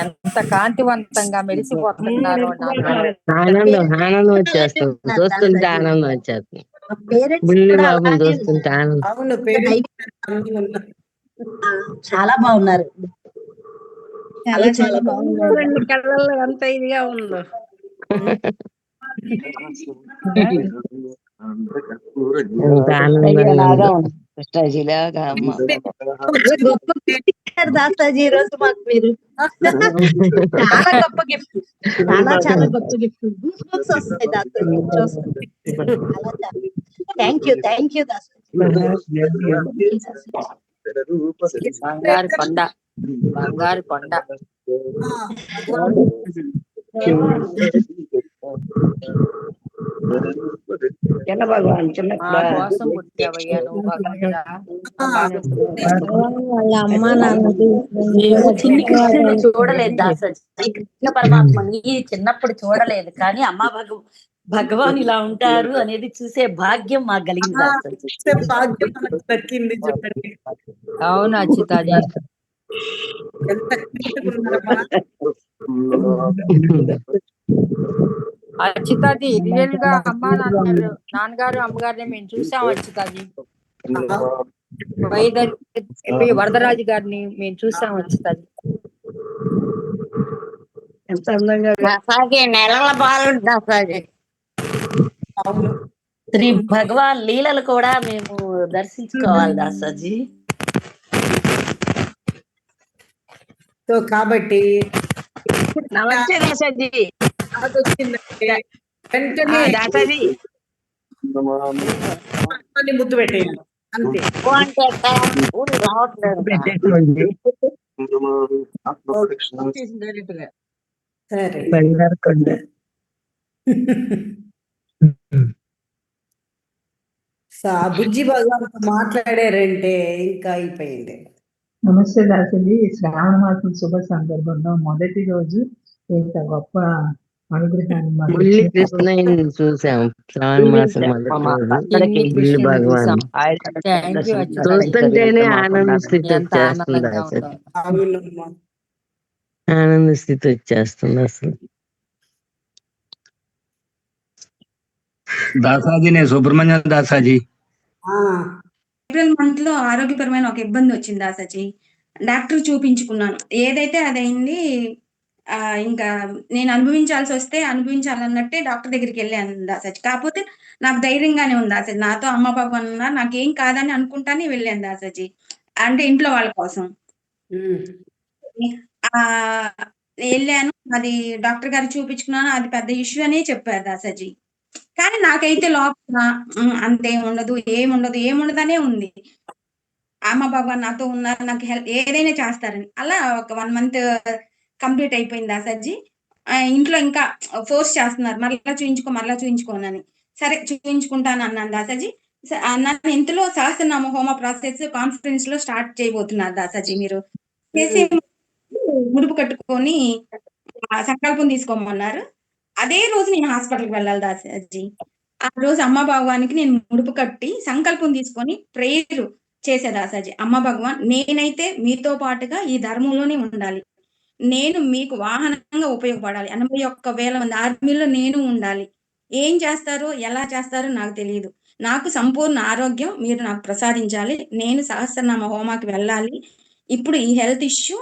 ఎంత కాంతివంతంగా మెరిసిపోతున్నారో ఆనందం ఆనందం వచ్చేస్తుంది, చూస్తుంటే ఆనందం వచ్చేస్తుంది. బుల్లి బాబుని చూస్తుంటే ఆనందం. అవును, చాలా బాగున్నారు. చాలా బాగున్నారు. రెండు కళ్ళల్లో ఎంత ఇదిగా ఉందో. దాసాజీ రోజు మాకు మీరు చాలా గొప్ప గిఫ్ట్, చాలా గొప్ప గిఫ్ట్. వస్తాయి దాసాజీ చూస్తుంటే. Thank you Dasaji. బంగారు కొండ, బంగారు కొండ. చిన్న భగవాన్ మా కోసం పుట్టావయ్యా నువ్వు భగవంతుడా. వాళ్ళ అమ్మ నాన్నకి మేము చిన్ని కృష్ణుని చూడలేదు దాసాజీ, కృష్ణ పరమాత్మని చిన్నప్పుడు చూడలేదు, కానీ అమ్మ భగవాన్ ఇలా ఉంటారు అనేది చూసే భాగ్యం మాకు కలిగింది దాసాజీ. దక్కింది చెప్పండి. అవును అచ్యుతాజీ. అచ్యుతాజీ రియల్ గా నాన్నగారు అమ్మగారిని మేము చూసాం అచ్యుతాజీ. వరదరాజు గారిని మేము చూసాం అచ్యుతాజీ. ఎంత అందంగా నెలల బాలు దాసాజీ. శ్రీ భగవాన్ లీలలు కూడా మేము దర్శించుకోవాలి దాసాజీ. సో కాబట్టి నమస్తే దాసాజీ. వెంటనే దాసాజీ ముద్దు పెట్టేయాలి అంతే. సరే బుజ్జి భగవాన్ మాట్లాడారంటే ఇంకా అయిపోయింది. నమస్తే దాసజీ. శ్రావణ మాసం శుభ సందర్భంలో మొదటి రోజు ఇంత గొప్ప అనుగ్రహాన్ని బుల్లి కృష్ణయ్యని చూసాం. శ్రావణ మాసం బుల్లి భగవాన్ చూస్తుంటేనే ఆనంద స్థితి వచ్చేస్తుంది అసలు. ఆనంద స్థితి వచ్చేస్తుంది అసలు. దాసాజీ, నేను సుబ్రహ్మణ్యం దాసాజీ. ఏప్రిల్ మంత్ లో ఆరోగ్యపరమైన ఒక ఇబ్బంది వచ్చింది దాసాజీ. డాక్టర్ చూపించుకున్నాను, ఏదైతే అదైంది. ఇంకా నేను అనుభవించాల్సి వస్తే అనుభవించాలన్నట్టే డాక్టర్ దగ్గరికి వెళ్ళాను దాసాజీ. కాకపోతే నాకు ధైర్యంగానే ఉంది దాసాజీ, నాతో అమ్మ భగవాన్ ఉన్నారు, నాకేం కాదని అనుకుంటానే వెళ్ళాను దాసాజీ. అంటే ఇంట్లో వాళ్ళ కోసం వెళ్ళాను. అది డాక్టర్ గారు చూపించుకున్నాను, అది పెద్ద ఇష్యూ అనే చెప్పారు దాసాజీ. కానీ నాకైతే లోపల అంతేముండదు, ఏముండదనే ఉంది. అమ్మ భగవాన్ నాతో ఉన్నారు, నాకు హెల్ప్ ఏదైనా చేస్తారని. అలా ఒక 1 month కంప్లీట్ అయిపోయింది దాసాజీ. ఇంట్లో ఇంకా ఫోర్స్ చేస్తున్నారు, మరలా చూయించుకోనని. సరే చూయించుకుంటాను అన్నాను దాసాజీ. అన్నాను. ఇంతలో సహస్రనామ హోమ ప్రాసెస్ కాన్ఫరెన్స్ లో స్టార్ట్ చేయబోతున్నారు దాసాజీ. మీరు చేసే ముడుపు కట్టుకొని సంకల్పం తీసుకోమన్నారు. అదే రోజు నేను హాస్పిటల్కి వెళ్ళాలి దాసాజీ. ఆ రోజు అమ్మ భగవానికి నేను ముడుపు కట్టి సంకల్పం తీసుకొని ప్రేయర్ చేసే దాసాజీ. అమ్మ భగవాన్, నేనైతే మీతో పాటుగా ఈ ధర్మంలోనే ఉండాలి, నేను మీకు వాహనంగా ఉపయోగపడాలి. 81,000 మంది ఆర్మీలో నేను ఉండాలి. ఏం చేస్తారో ఎలా చేస్తారో నాకు తెలియదు. నాకు సంపూర్ణ ఆరోగ్యం మీరు నాకు ప్రసాదించాలి. నేను సహస్రనామ హోమాకి వెళ్ళాలి. ఇప్పుడు ఈ హెల్త్ ఇష్యూ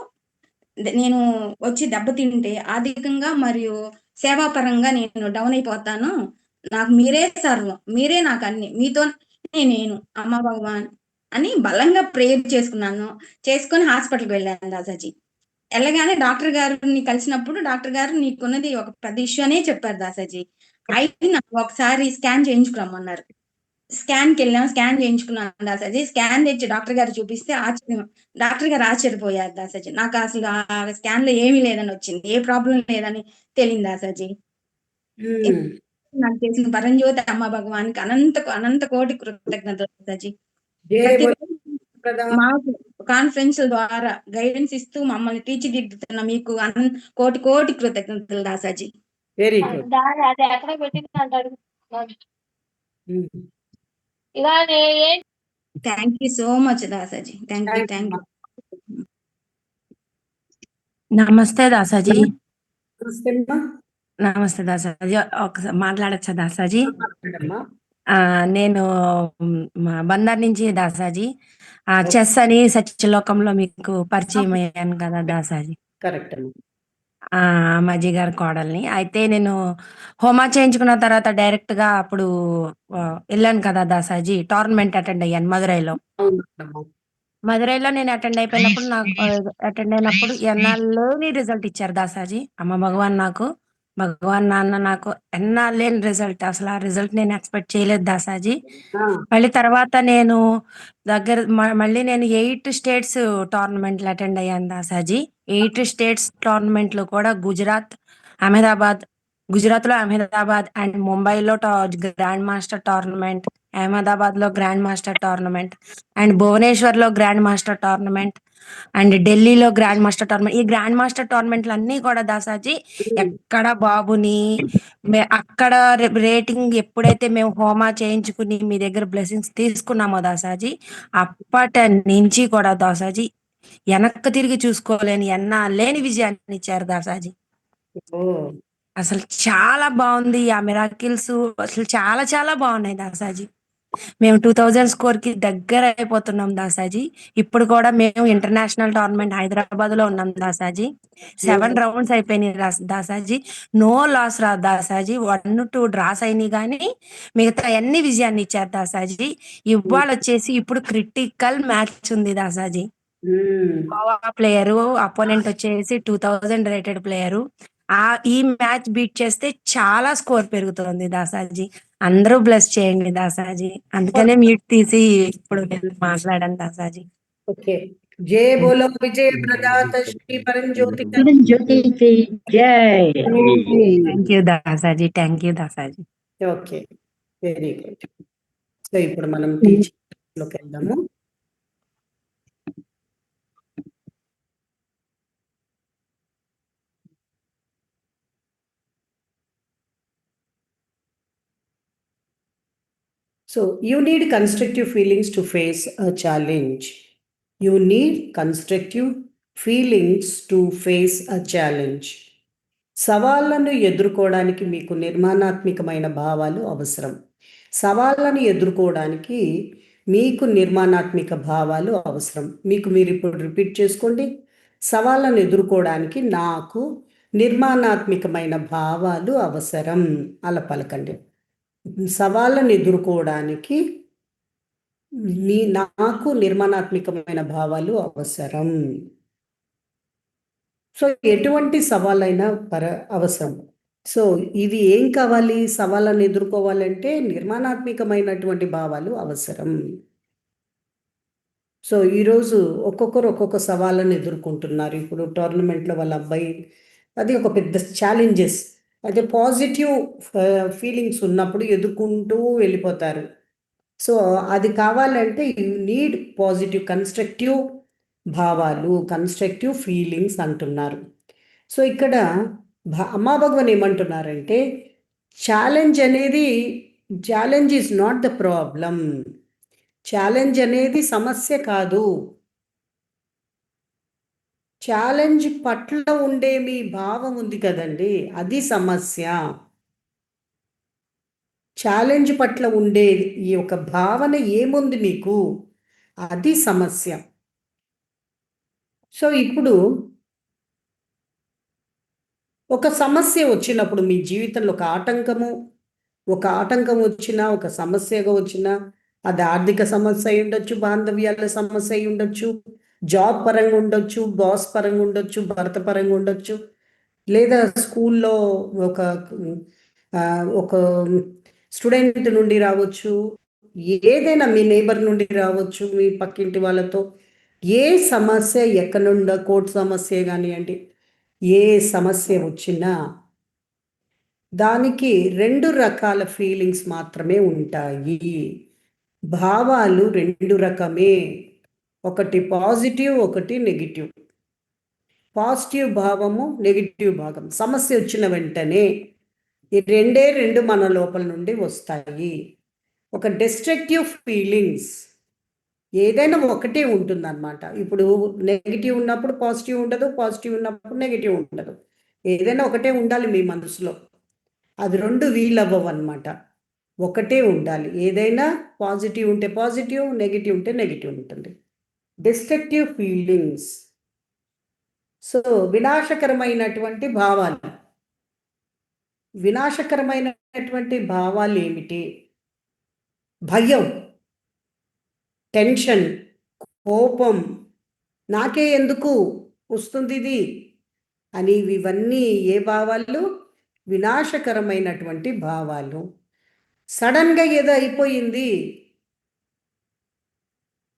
నేను వచ్చి దెబ్బతింటే ఆర్థికంగా మరియు సేవాపరంగా నేను డౌన్ అయిపోతాను. నాకు మీరే సర్వం, మీరే నాకు అన్ని, మీతోనే నేను అమ్మ భగవాన్ అని బలంగా ప్రేయర్ చేసుకొని హాస్పిటల్కి వెళ్ళాను దాసాజీ. వెళ్ళగానే డాక్టర్ గారిని కలిసినప్పుడు డాక్టర్ గారు నీకున్నది ఒక పెద్ద ఇష్యూ అనే చెప్పారు దాసాజీ. అయితే నాకు ఒకసారి స్కాన్ చేయించుకురమ్మన్నారు. స్కాన్కి వెళ్ళాం, స్కాన్ చేయించుకున్నాను దాసాజీ. స్కాన్ తెచ్చి డాక్టర్ గారు చూపిస్తే డాక్టర్ గారు ఆశ్చర్యపోయారు దాసాజీ. నాకు అసలు ఆ స్కాన్ లో ఏమీ లేదని వచ్చింది, ఏ ప్రాబ్లం లేదని తెలియదు దాసాజీ. నాకు చేసిన పరంజ్యోతి అమ్మ భగవానికి అనంత కోటి కృతజ్ఞతలు దాసాజీ. మాకు కాన్ఫరెన్స్ ద్వారా గైడెన్స్ ఇస్తూ మమ్మల్ని తీర్చిదిద్దుతున్న మీకు కోటి కృతజ్ఞతలు Dasaji. Very good. Thank you so much Dasaji. Thank you. నమస్తే దాసాజీ. నమస్తే అమ్మా. నమస్తే దాసాజీ. ఒకసారి మాట్లాడచ్చా దాసాజీ? మాట్లాడమ్మా. నేను బందర్ నుంచి దాసాజీ. చెస్ అని సత్యలోకంలో మీకు పరిచయం అయ్యాను కదా దాసాజీ. కరెక్ట్ అమ్మా. మజ్జి గారి కోడల్ని. అయితే నేను హోమా చేయించుకున్న తర్వాత డైరెక్ట్ గా అప్పుడు వెళ్ళాను కదా దాసాజీ, టోర్నమెంట్ అటెండ్ అయ్యాను మదురైలో. అవునమ్మా. మదురైలో నేను అటెండ్ అయిపోయినప్పుడు నాకు అటెండ్ అయినప్పుడు ఎన్నాళ్ళేని రిజల్ట్ ఇచ్చారు దాసాజీ. అమ్మ భగవాన్ నాన్న నాకు ఎన్నాళ్ళేని రిజల్ట్. అసలు ఆ రిజల్ట్ నేను ఎక్స్పెక్ట్ చేయలేదు దాసాజీ. మళ్ళీ తర్వాత నేను మళ్ళీ నేను 8 స్టేట్స్ టోర్నమెంట్లు అటెండ్ అయ్యాను దాసాజీ. 8 స్టేట్స్ టోర్నమెంట్లు కూడా గుజరాత్ లో అహ్మదాబాద్ అండ్ ముంబైలో గ్రాండ్ మాస్టర్ టోర్నమెంట్, అహ్మదాబాద్ లో grand master tournament and Bhubaneswar లో గ్రాండ్ మాస్టర్ టోర్నమెంట్ అండ్ ఢిల్లీలో గ్రాండ్ మాస్టర్ టోర్నమెంట్. ఈ గ్రాండ్ మాస్టర్ టోర్నమెంట్లు అన్ని కూడా దాసాజీ ఎక్కడ బాబుని అక్కడ రేటింగ్ ఎప్పుడైతే మేము హోమా చేయించుకుని మీ దగ్గర బ్లెస్సింగ్స్ తీసుకున్నామో దాసాజీ, అప్పటి నుంచి కూడా దాసాజీ వెనక్కి తిరిగి చూసుకోలేని ఎన్నాళ్ళేని విజయాన్ని ఇచ్చారు దాసాజీ. అసలు చాలా బాగుంది ఆ మిరాకిల్స్. అసలు చాలా చాలా బాగున్నాయి దాసాజీ. మేము 2000 స్కోర్ కి దగ్గర అయిపోతున్నాం దాసాజీ. ఇప్పుడు కూడా మేము ఇంటర్నేషనల్ టోర్నమెంట్ హైదరాబాద్ లో ఉన్నాం దాసాజీ. 7 రౌండ్స్ అయిపోయినాయి దాసాజీ. నో లాస్ రా దాసాజీ. 1-2 డ్రాస్ అయినాయి కానీ మిగతా అన్ని విజయాన్ని ఇచ్చారు దాసాజీ. ఇవాళ వచ్చేసి ఇప్పుడు క్రిటికల్ మ్యాచ్ ఉంది దాసాజీ. గోవా ప్లేయరు అపోనెంట్ వచ్చేసి 2000 రేటెడ్ ప్లేయరు. ఈ మ్యాచ్ బీట్ చేస్తే చాలా స్కోర్ పెరుగుతుంది దాసాజీ. అందరూ బ్లెస్ చేయండి దాసాజీ. అందుకనే మ్యూట్ తీసి ఇప్పుడు నేను మాట్లాడాను దాసాజీ. ఓకే. జై బోలో విజయ ప్రదాత శ్రీ పరంజ్యోతి. జ్యోతికి జై. Thank you Dasaji. Thank you Dasaji. Okay, very good. So ఇప్పుడు మనం టీచింగ్ లోకి వెళ్దాము. So you need constructive feelings to face a challenge. You need constructive feelings to face a challenge. సవాళ్లను ఎదుర్కోవడానికి మీకు నిర్మాణాత్మకమైన భావాలు అవసరం. సవాళ్లను ఎదుర్కోవడానికి మీకు నిర్మాణాత్మక భావాలు అవసరం. మీరు ఇప్పుడు రిపీట్ చేసుకోండి. సవాళ్లను ఎదుర్కోవడానికి నాకు నిర్మాణాత్మకమైన భావాలు అవసరం. అలా పలకండి. సవాళ్ళను ఎదుర్కోవడానికి నాకు నిర్మాణాత్మకమైన భావాలు అవసరం. సో ఎటువంటి సవాళ్ళైనా అవసరం. సో ఇది ఏం కావాలి? సవాళ్ళను ఎదుర్కోవాలంటే నిర్మాణాత్మకమైనటువంటి భావాలు అవసరం. సో ఈరోజు ఒక్కొక్కరు ఒక్కొక్క సవాళ్ళను ఎదుర్కొంటున్నారు. ఇప్పుడు టోర్నమెంట్లో వాళ్ళ అబ్బాయి, అది ఒక పెద్ద ఛాలెంజెస్. అయితే పాజిటివ్ ఫీలింగ్స్ ఉన్నప్పుడు ఎదుర్కొంటూ వెళ్ళిపోతారు. సో అది కావాలంటే యూ నీడ్ పాజిటివ్ కన్స్ట్రక్టివ్ భావాలు, కన్స్ట్రక్టివ్ ఫీలింగ్స్ అంటున్నారు. సో ఇక్కడ అమ్మా భగవాన్ ఏమంటున్నారంటే challenge is not the problem. Challenge అనేది సమస్య కాదు. ఛాలెంజ్ పట్ల ఉండే మీ భావం ఉంది కదండి, అది సమస్య. ఛాలెంజ్ పట్ల ఉండే ఈ ఒక భావన ఏముంది మీకు, అది సమస్య. సో ఇప్పుడు ఒక సమస్య వచ్చినప్పుడు మీ జీవితంలో ఒక ఆటంకం వచ్చినా, ఒక సమస్యగా వచ్చినా, అది ఆర్థిక సమస్య అయి ఉండొచ్చు, బాంధవ్యాల సమస్య అయి ఉండొచ్చు, జాబ్ పరంగా ఉండొచ్చు, బాస్ పరంగా ఉండొచ్చు, భర్త పరంగా ఉండొచ్చు, లేదా స్కూల్లో ఒక స్టూడెంట్ నుండి రావచ్చు, ఏదైనా మీ నేబర్ నుండి రావచ్చు, మీ పక్కింటి వాళ్ళతో. ఏ సమస్య ఎక్కడుండ, కోర్టు సమస్య కానివ్వండి, ఏ సమస్య వచ్చినా దానికి 2 రకాల ఫీలింగ్స్ మాత్రమే ఉంటాయి. భావాలు 2 రకమే. ఒకటి పాజిటివ్, ఒకటి నెగిటివ్. పాజిటివ్ భావము, నెగిటివ్ భాగం. సమస్య వచ్చిన వెంటనే ఈ 2 మన లోపల నుండి వస్తాయి. ఒక డిస్ట్రక్టివ్ ఫీలింగ్స్, ఏదైనా ఒకటే ఉంటుందన్నమాట. ఇప్పుడు నెగిటివ్ ఉన్నప్పుడు పాజిటివ్ ఉండదు, పాజిటివ్ ఉన్నప్పుడు నెగిటివ్ ఉండదు. ఏదైనా ఒకటే ఉండాలి మీ మనసులో. అది 2 వీలవ్వవన్నమాట. ఒకటే ఉండాలి. ఏదైనా పాజిటివ్ ఉంటే పాజిటివ్, నెగిటివ్ ఉంటే నెగిటివ్ ఉంటుంది. Destructive feelings. సో వినాశకరమైనటువంటి భావాలు. వినాశకరమైనటువంటి భావాలు ఏమిటి? భయం, టెన్షన్, కోపం, నాకే ఎందుకు వస్తుంది ఇది అని ఇవన్నీ ఏ భావాలు? వినాశకరమైనటువంటి భావాలు. సడన్గా ఏదో అయిపోయింది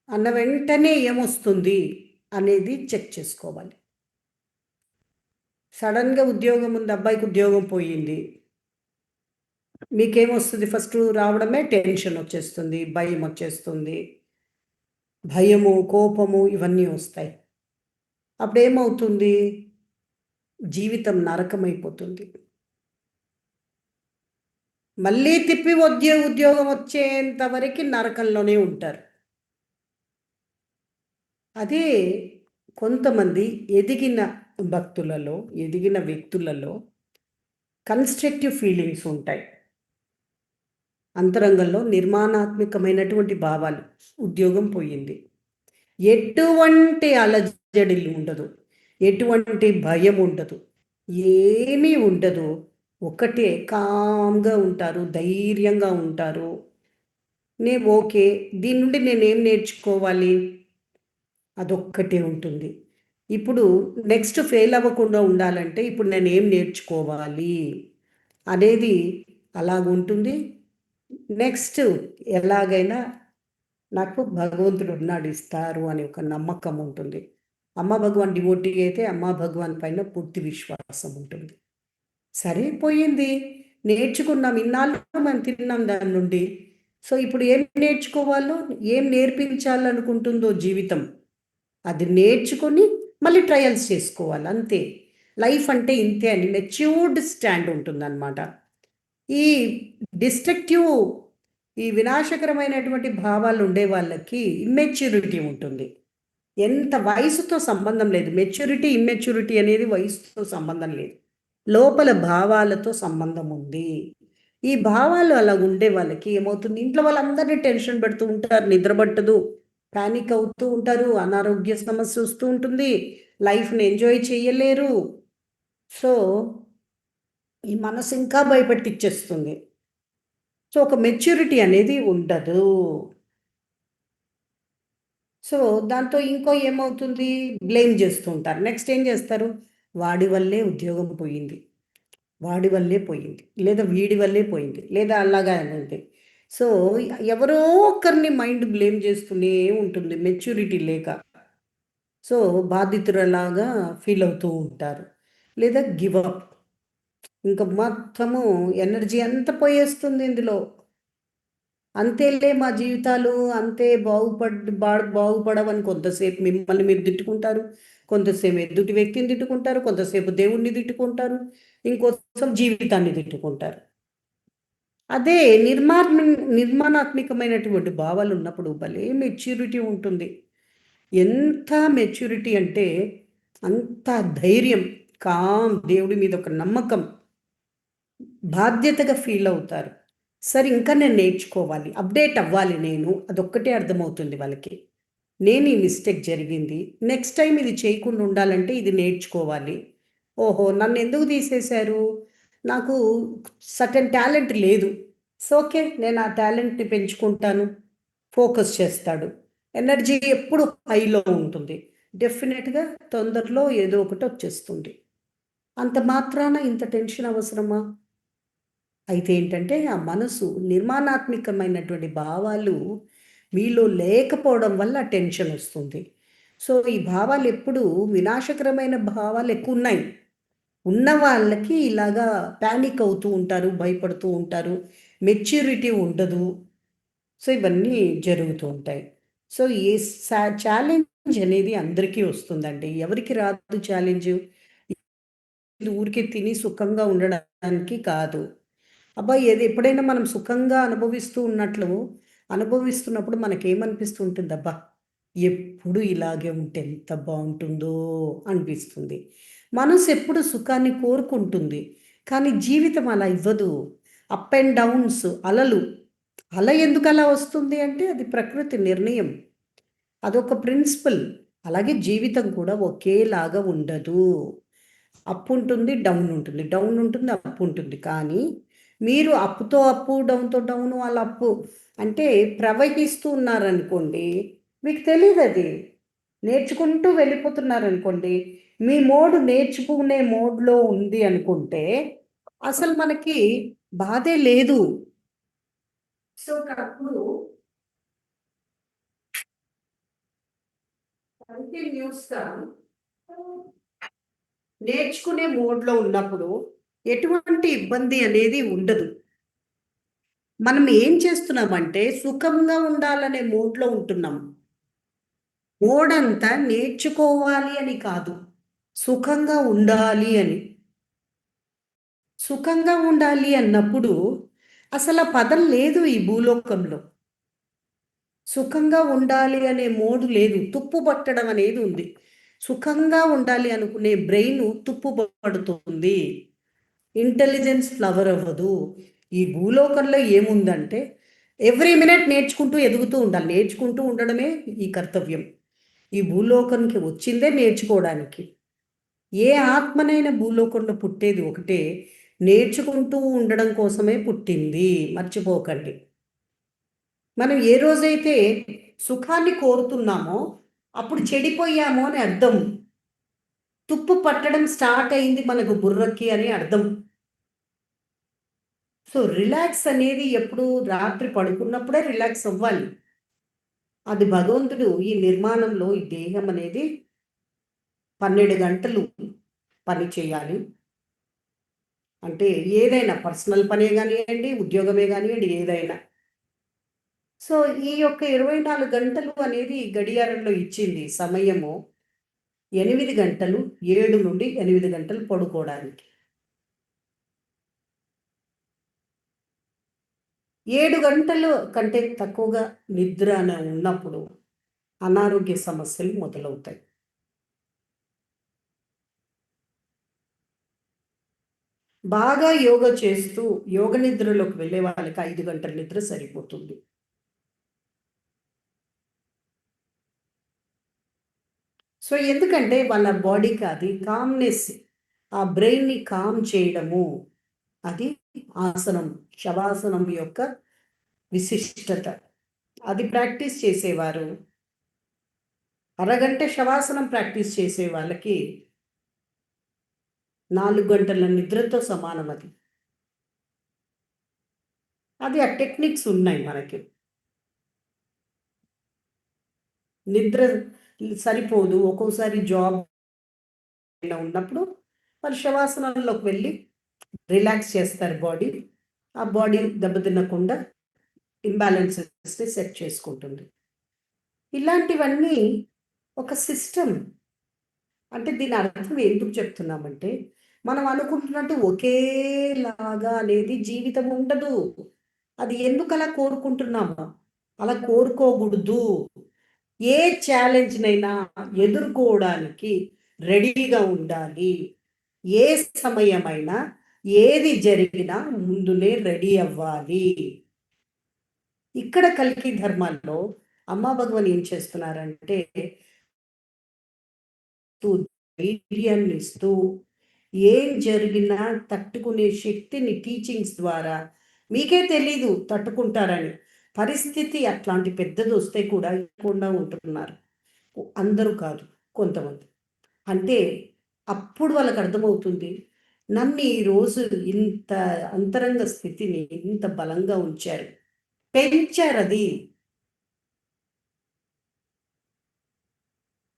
అన్న వెంటనే ఏమొస్తుంది అనేది చెక్ చేసుకోవాలి. సడన్గా ఉద్యోగం ఉంది, అబ్బాయికి ఉద్యోగం పోయింది, మీకేమొస్తుంది? ఫస్ట్ రావడమే టెన్షన్ వచ్చేస్తుంది, భయం వచ్చేస్తుంది, భయము, కోపము ఇవన్నీ వస్తాయి. అప్పుడు ఏమవుతుంది? జీవితం నరకమైపోతుంది. మళ్ళీ తిప్పి ఉద్యోగం వచ్చేంత వరకు నరకంలోనే ఉంటారు. అదే కొంతమంది ఎదిగిన భక్తులలో, ఎదిగిన వ్యక్తులలో కన్స్ట్రక్టివ్ ఫీలింగ్స్ ఉంటాయి. అంతరంగంలో నిర్మాణాత్మకమైనటువంటి భావాలు. ఉద్యోగం పోయింది, ఎటువంటి అలజడిలు ఉండదు, ఎటువంటి భయం ఉండదు, ఏమీ ఉండదు. ఒకటే కామ్గా ఉంటారు, ధైర్యంగా ఉంటారు. ఓకే, దీని నుండి నేనేం నేర్చుకోవాలి? అదొక్కటే ఉంటుంది. ఇప్పుడు నెక్స్ట్ ఫెయిల్ అవ్వకుండా ఉండాలంటే ఇప్పుడు నేను ఏం నేర్చుకోవాలి అనేది అలాగుంటుంది. నెక్స్ట్ ఎలాగైనా నాకు భగవంతుడు ఉన్నాడు, ఇస్తారు అని ఒక నమ్మకం ఉంటుంది. అమ్మ భగవాన్ డివోటీ అయితే అమ్మ భగవాన్ పైన పూర్తి విశ్వాసం ఉంటుంది. సరిపోయింది, నేర్చుకున్నాం, ఇన్నాళ్ళు మనం తిన్నాం దాని నుండి. సో ఇప్పుడు ఏం నేర్చుకోవాలో, ఏం నేర్పించాలనుకుంటుందో జీవితం, అది నేర్చుకొని మళ్ళీ ట్రయల్స్ చేసుకోవాలి. అంతే. లైఫ్ అంటే ఇంతే అని మెచ్యూర్డ్ స్టాండ్ ఉంటుందన్నమాట. ఈ డిస్ట్రక్టివ్, ఈ వినాశకరమైనటువంటి భావాలు ఉండే వాళ్ళకి ఇమ్మెచ్యూరిటీ ఉంటుంది. ఎంత వయసుతో సంబంధం లేదు. మెచ్యూరిటీ, ఇమ్మెచ్యూరిటీ అనేది వయసుతో సంబంధం లేదు, లోపల భావాలతో సంబంధం ఉంది. ఈ భావాలు అలా ఉండే వాళ్ళకి ఏమవుతుంది? ఇంట్లో వాళ్ళందరినీ టెన్షన్ పెడుతూ ఉంటారు, నిద్రపట్టదు, పానిక్ అవుతూ ఉంటారు, అనారోగ్య సమస్య వస్తూ ఉంటుంది, లైఫ్ని ఎంజాయ్ చేయలేరు. సో ఈ మనసు ఇంకా భయపెట్టిచ్చేస్తుంది. సో ఒక మెచ్యూరిటీ అనేది ఉండదు. సో దాంతో ఇంకో ఏమవుతుంది? బ్లేమ్ చేస్తూ ఉంటారు. నెక్స్ట్ ఏం చేస్తారు? వాడి వల్లే ఉద్యోగం పోయింది, వాడి వల్లే పోయింది, లేదా వీడి వల్లే పోయింది, లేదా అలాగా అనేది. సో ఎవరో ఒకరిని మైండ్ బ్లేమ్ చేస్తూనే ఉంటుంది మెచ్యూరిటీ లేక. సో బాధితులలాగా ఫీల్ అవుతూ ఉంటారు, లేదా గివ్ అప్. ఇంకా మొత్తము ఎనర్జీ అంతా పోయేస్తుంది ఇందులో. అంతేలే మా జీవితాలు, అంతే, బాగుపడవని కొంతసేపు మిమ్మల్ని మీరు తిట్టుకుంటారు, కొంతసేపు ఎదుటి వ్యక్తిని తిట్టుకుంటారు, కొంతసేపు దేవుణ్ణి తిట్టుకుంటారు, ఇంకోసం జీవితాన్ని తిట్టుకుంటారు. అదే నిర్మాణాత్మకమైనటువంటి భావాలు ఉన్నప్పుడు భలే మెచ్యూరిటీ ఉంటుంది. ఎంత మెచ్యూరిటీ అంటే అంత ధైర్యం, కామ్, దేవుడి మీద ఒక నమ్మకం, బాధ్యతగా ఫీల్ అవుతారు. సరే ఇంకా నేను నేర్చుకోవాలి, అప్డేట్ అవ్వాలి నేను, అదొక్కటే అర్థమవుతుంది వాళ్ళకి. నేను ఈ మిస్టేక్ జరిగింది, నెక్స్ట్ టైం ఇది చేయకుండా ఉండాలంటే ఇది నేర్చుకోవాలి. ఓహో, నన్ను ఎందుకు తీసేశారు? నాకు సర్టెన్ టాలెంట్ లేదు. సో ఓకే, నేను ఆ టాలెంట్ని పెంచుకుంటాను. ఫోకస్ చేస్తాడు, ఎనర్జీ ఎప్పుడు హైలో ఉంటుంది, డెఫినెట్గా తొందరలో ఏదో ఒకటి వచ్చేస్తుంది. అంత మాత్రాన ఇంత టెన్షన్ అవసరమా? అయితే ఏంటంటే ఆ మనసు నిర్మాణాత్మకమైనటువంటి భావాలు మీలో లేకపోవడం వల్ల టెన్షన్ వస్తుంది. సో ఈ భావాలు ఎప్పుడు వినాశకరమైన భావాలు ఎక్కువ ఉన్నాయి. ఉన్న వాళ్ళకి ఇలాగా ప్యానిక్ అవుతూ ఉంటారు, భయపడుతూ ఉంటారు, మెచ్యూరిటీ ఉండదు. సో ఇవన్నీ జరుగుతూ ఉంటాయి. సో ఈ ఛాలెంజ్ అనేది అందరికీ వస్తుందండి. ఎవరికి రాదు ఛాలెంజ్? ఊరికే తిని సుఖంగా ఉండడానికి కాదు. అబ్బాయి, ఎప్పుడైనా మనం సుఖంగా అనుభవిస్తూ ఉన్నట్లు అనుభవిస్తున్నప్పుడు మనకేమనిపిస్తుంటుంది, అబ్బా ఎప్పుడు ఇలాగే ఉంటే ఎంత బాగుంటుందో అనిపిస్తుంది. మనసు ఎప్పుడు సుఖాన్ని కోరుకుంటుంది, కానీ జీవితం అలా ఇవ్వదు. అప్ అండ్ డౌన్స్, అలలు. అల ఎందుకు అలా వస్తుంది అంటే అది ప్రకృతి నిర్ణయం, అదొక ప్రిన్సిపల్. అలాగే జీవితం కూడా ఒకేలాగా ఉండదు. అప్ ఉంటుంది, డౌన్ ఉంటుంది, డౌన్ ఉంటుంది, అప్ ఉంటుంది. కానీ మీరు అప్పుతో అప్పు, డౌన్తో డౌను, అలా అప్పు అంటే ప్రవహిస్తూ ఉన్నారనుకోండి, మీకు తెలియదు. అది నేర్చుకుంటూ వెళ్ళిపోతున్నారనుకోండి, మీ మోడ్ నేర్చుకునే మోడ్లో ఉంది అనుకుంటే అసలు మనకి బాధే లేదు. సో అప్పుడు కంటిన్యూస్గా నేర్చుకునే మోడ్లో ఉన్నప్పుడు ఎటువంటి ఇబ్బంది అనేది ఉండదు. మనం ఏం చేస్తున్నామంటే సుఖంగా ఉండాలనే మోడ్లో ఉంటున్నాం. మోడ్ అంతా నేర్చుకోవాలి అని కాదు, సుఖంగా ఉండాలి అని. సుఖంగా ఉండాలి అన్నప్పుడు అసలు ఆ పదం లేదు ఈ భూలోకంలో. సుఖంగా ఉండాలి అనే మోడు లేదు, తుప్పు పట్టడం అనేది ఉంది. సుఖంగా ఉండాలి అనుకునే బ్రెయిన్ తుప్పు పడుతుంది, ఇంటెలిజెన్స్ ఫ్లవర్ అవ్వదు. ఈ భూలోకంలో ఏముందంటే ఎవ్రీ మినిట్ నేర్చుకుంటూ ఎదుగుతూ ఉండాలి. నేర్చుకుంటూ ఉండడమే ఈ కర్తవ్యం. ఈ భూలోకానికి వచ్చిందే నేర్చుకోవడానికి. ఏ ఆత్మనైనా భూలోకంలో పుట్టేది ఒకటే, నేర్చుకుంటూ ఉండడం కోసమే పుట్టింది, మర్చిపోకండి. మనం ఏ రోజైతే సుఖాన్ని కోరుతున్నామో అప్పుడు చెడిపోయామో అని అర్థం. తుప్పు పట్టడం స్టార్ట్ అయింది మనకు బుర్రకి అని అర్థం. సో రిలాక్స్ అనేది ఎప్పుడు రాత్రి పడుకున్నప్పుడే రిలాక్స్ అవ్వాలి. అది భగవంతుడు ఈ నిర్మాణంలో ఈ దేహం అనేది 12 గంటలు పని చేయాలి. అంటే ఏదైనా పర్సనల్ పనే కానివ్వండి, ఉద్యోగమే కానివ్వండి, ఏదైనా. సో ఈ యొక్క 24 గంటలు అనేది గడియారంలో ఇచ్చింది సమయము. 8 గంటలు, 7 నుండి 8 గంటలు పడుకోవడానికి. 7 గంటలు కంటే తక్కువగా నిద్ర ఉన్నప్పుడు అనారోగ్య సమస్యలు మొదలవుతాయి. బాగా యోగా చేస్తూ యోగ నిద్రలోకి వెళ్ళే వాళ్ళకి 5 గంటల నిద్ర సరిపోతుంది. సో ఎందుకంటే వాళ్ళ బాడీకి అది కామ్నెస్, ఆ బ్రెయిన్ని కామ్ చేయడము, అది ఆసనం, శవాసనం యొక్క విశిష్టత. అది ప్రాక్టీస్ చేసేవారు, అరగంట శవాసనం ప్రాక్టీస్ చేసే వాళ్ళకి 4 గంటల నిద్రతో సమానం. అది ఆ టెక్నిక్స్ ఉన్నాయి మనకి. నిద్ర సరిపోదు, ఒక్కోసారి జాబ్ ఉన్నప్పుడు వాళ్ళు శవాసనంలోకి వెళ్ళి రిలాక్స్ చేస్తారు బాడీ. ఆ బాడీ దెబ్బతినకుండా ఇంబ్యాలెన్సెస్ సెట్ చేసుకుంటుంది. ఇలాంటివన్నీ ఒక సిస్టమ్. అంటే దీని అర్థం ఎందుకు చెప్తున్నామంటే, మనం అనుకుంటున్నట్టు ఒకేలాగా అనేది జీవితం ఉండదు. అది ఎందుకు అలా కోరుకుంటున్నామో అలా కోరుకోకూడదు. ఏ ఛాలెంజ్నైనా ఎదుర్కోవడానికి రెడీగా ఉండాలి. ఏ సమయమైనా ఏది జరిగినా ముందునే రెడీ అవ్వాలి. ఇక్కడ కల్కి ధర్మాల్లో అమ్మా భగవాన్ ఏం చేస్తున్నారంటే ధైర్యాన్ని ఇస్తూ ఏం జరిగినా తట్టుకునే శక్తిని టీచింగ్స్ ద్వారా, మీకే తెలీదు తట్టుకుంటారని, పరిస్థితి అట్లాంటి పెద్దది వస్తే కూడా ఇవ్వకుండా ఉంటున్నారు. అందరూ కాదు, కొంతమంది. అంటే అప్పుడు వాళ్ళకి అర్థమవుతుంది, నన్ను ఈరోజు ఇంత అంతరంగ స్థితిని ఇంత బలంగా ఉంచారు, పెంచారు. అది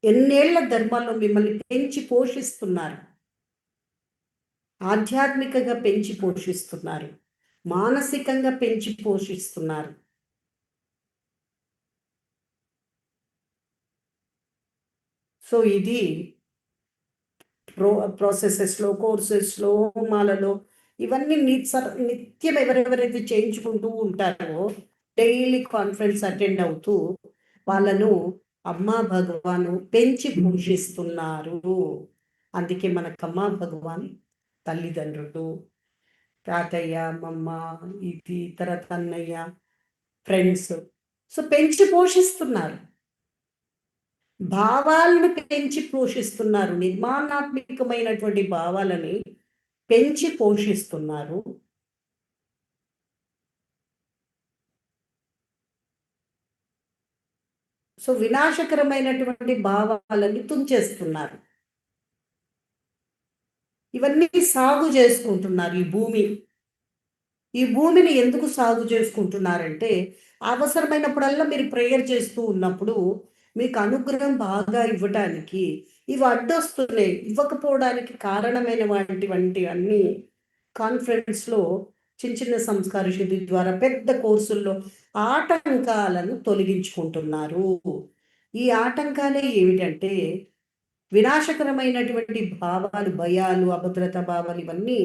ఎన్నేళ్ల ధర్మాల్లో మిమ్మల్ని పెంచి పోషిస్తున్నారు, ఆధ్యాత్మికంగా పెంచి పోషిస్తున్నారు, మానసికంగా పెంచి పోషిస్తున్నారు. సో ఇది ప్రాసెసెస్లో, కోర్సెస్లో, హోమాలలో ఇవన్నీ నిత్యం ఎవరెవరైతే చేయించుకుంటూ ఉంటారో డైలీ కాన్ఫరెన్స్ అటెండ్ అవుతూ వాళ్ళను అమ్మా భగవాను పెంచి పోషిస్తున్నారు. అందుకే మనకమ్మా భగవాన్ తల్లిదండ్రులు, తాతయ్య, అమ్మమ్మ, ఇది తర్వాత అన్నయ్య, ఫ్రెండ్స్. సో పెంచి పోషిస్తున్నారు, భావాలను పెంచి పోషిస్తున్నారు, నిర్మాణాత్మకమైనటువంటి భావాలని పెంచి పోషిస్తున్నారు. సో వినాశకరమైనటువంటి భావాలని తుంచేస్తున్నారు. ఇవన్నీ సాగు చేసుకుంటున్నారు. ఈ భూమిని ఎందుకు సాగు చేసుకుంటున్నారంటే, అవసరమైనప్పుడల్లా మీరు ప్రేయర్ చేస్తూ ఉన్నప్పుడు మీకు అనుగ్రహం బాగా ఇవ్వటానికి ఇవి అడ్డొస్తున్నాయి. ఇవ్వకపోవడానికి కారణమైన అన్ని కాన్ఫరెన్స్లో చిన్న చిన్న సంస్కార శుద్ధి ద్వారా పెద్ద కోర్సుల్లో ఆటంకాలను తొలగించుకుంటున్నారు. ఈ ఆటంకాలే ఏమిటంటే వినాశకరమైనటువంటి భావాలు, భయాలు, అభద్రత భావాలు ఇవన్నీ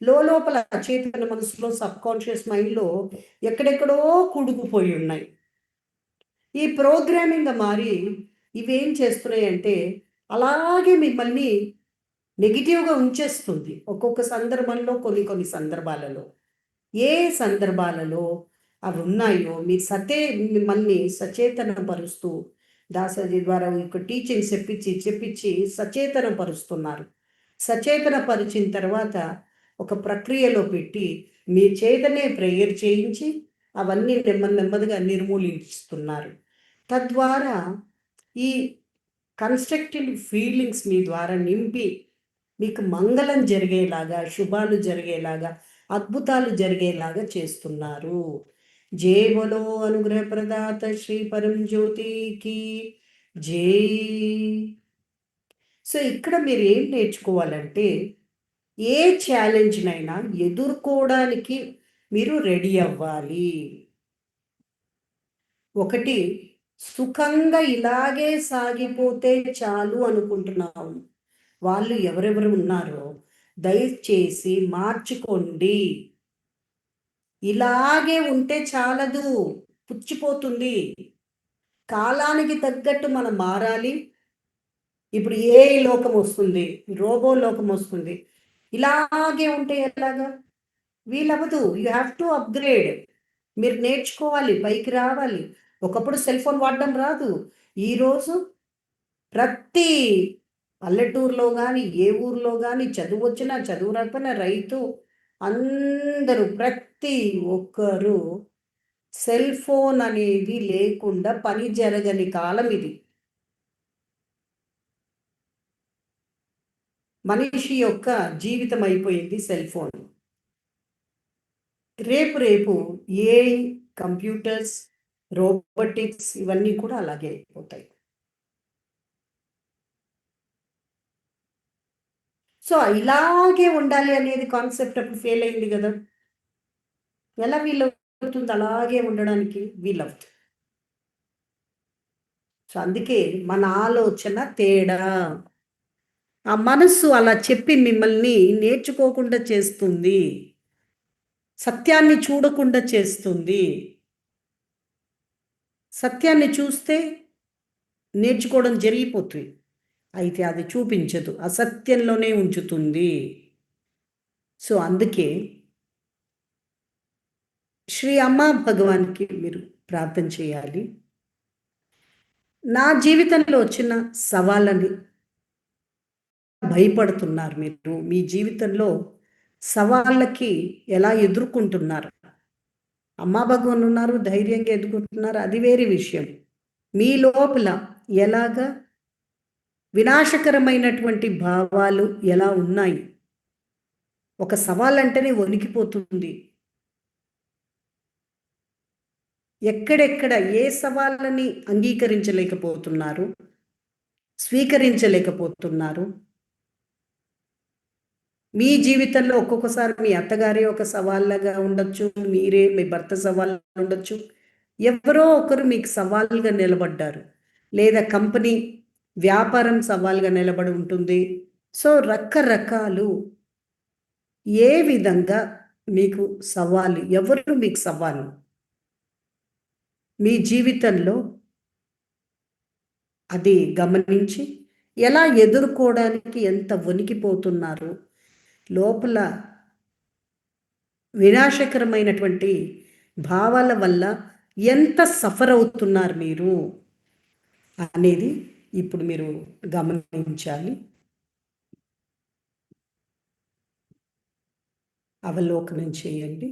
లోపల అచేతన మనసులో, సబ్ కాన్షియస్ మైండ్లో ఎక్కడెక్కడో కూడుకుపోయి ఉన్నాయి. ఈ ప్రోగ్రామింగ్ మారి ఇవేం చేస్తున్నాయి అంటే అలాగే మిమ్మల్ని నెగిటివ్గా ఉంచేస్తుంది. ఒక్కొక్క సందర్భంలో, కొన్ని సందర్భాలలో, ఏ సందర్భాలలో అవి ఉన్నాయో మీరు మిమ్మల్ని సచేతన పరుస్తూ దాసాజీ ద్వారా ఒక టీచింగ్ చెప్పించి సచేతన పరుస్తున్నారు. సచేతన పరిచిన తర్వాత ఒక ప్రక్రియలో పెట్టి మీ చేతనే ప్రేయర్ చేయించి అవన్నీ నెమ్మదిగా నిర్మూలిస్తున్నారు. తద్వారా ఈ కన్స్ట్రక్టివ్ ఫీలింగ్స్ మీ ద్వారా నింపి మీకు మంగళం జరిగేలాగా, శుభాలు జరిగేలాగా, అద్భుతాలు జరిగేలాగా చేస్తున్నారు. జై బలో అనుగ్రహ ప్రదాత శ్రీ పరం జ్యోతికి జై. సో ఇక్కడ మీరు ఏం నేర్చుకోవాలంటే, ఏ ఛాలెంజ్నైనా ఎదుర్కోవడానికి మీరు రెడీ అవ్వాలి. ఒకటి, సుఖంగా ఇలాగే సాగిపోతే చాలు అనుకుంటున్నాము వాళ్ళు ఎవరెవరు ఉన్నారో దయచేసి మార్చుకోండి. ఇలాగే ఉంటే చాలదు, పుచ్చిపోతుంది. కాలానికి తగ్గట్టు మనం మారాలి. ఇప్పుడు ఏ లోకం వస్తుంది, రోబో లోకం వస్తుంది. ఇలాగే ఉంటే ఎలాగా? వీలవ్వదు. You have to upgrade. మీరు నేర్చుకోవాలి, పైకి రావాలి. ఒకప్పుడు సెల్ ఫోన్ వాడడం రాదు. ఈరోజు ప్రతి పల్లెటూరులో కానీ, ఏ ఊర్లో కానీ, చదువు వచ్చినా చదువు రాకపోయినా, రైతు అందరూ ప్రతి ఒక్కరూ సెల్ ఫోన్ అనేది లేకుండా పని జరగని కాలం ఇది. మనిషి యొక్క జీవితం అయిపోయింది సెల్ ఫోన్. రేపు ఏఐ, కంప్యూటర్స్, రోబోటిక్స్ ఇవన్నీ కూడా అలాగే అయిపోతాయి. సో ఇలాగే ఉండాలి అనేది కాన్సెప్ట్ అప్పుడు ఫెయిల్ అయింది కదా. ఎలా వీలవుతుంది అలాగే ఉండడానికి? వీలవుతుంది. సో అందుకే మన ఆలోచన తేడా. ఆ మనస్సు అలా చెప్పి మిమ్మల్ని నేర్చుకోకుండా చేస్తుంది, సత్యాన్ని చూడకుండా చేస్తుంది. సత్యాన్ని చూస్తే నేర్చుకోవడం జరిగిపోతుంది, అయితే అది చూపించదు, అసత్యంలోనే ఉంచుతుంది. సో అందుకే శ్రీ అమ్మా భగవాన్కి మీరు ప్రార్థన చేయాలి. నా జీవితంలో వచ్చిన సవాళ్ళని భయపడుతున్నారు మీరు, మీ జీవితంలో సవాళ్ళకి ఎలా ఎదుర్కొంటున్నారు? అమ్మా భగవాన్ ఉన్నారు, ధైర్యంగా ఎదుర్కొంటున్నారు, అది వేరే విషయం. మీ లోపల ఎలాగా వినాశకరమైనటువంటి భావాలు ఎలా ఉన్నాయి? ఒక సవాల్ అంటేనే వణికిపోతుంది. ఎక్కడెక్కడ ఏ సవాళ్ళని అంగీకరించలేకపోతున్నారు, స్వీకరించలేకపోతున్నారు? మీ జీవితంలో ఒక్కొక్కసారి మీ అత్తగారే ఒక సవాళ్ళగా ఉండొచ్చు, మీరే మీ భర్త సవాళ్ళు ఉండొచ్చు, ఎవరో ఒకరు మీకు సవాళ్ళుగా నిలబడ్డారు, లేదా కంపెనీ వ్యాపారం సవాల్గా నిలబడి ఉంటుంది. సో రకరకాలు. ఏ విధంగా మీకు సవాలు? ఎవరు మీకు సవాలు? మీ జీవితంలో అది గమనించి ఎలా ఎదుర్కోవడానికి ఎంత వణికిపోతున్నారు, లోపల వినాశకరమైనటువంటి భావాల వల్ల ఎంత సఫర్ అవుతున్నారు మీరు అనేది ఇప్పుడు మీరు గమనించాలి, అవలోకనం చేయండి.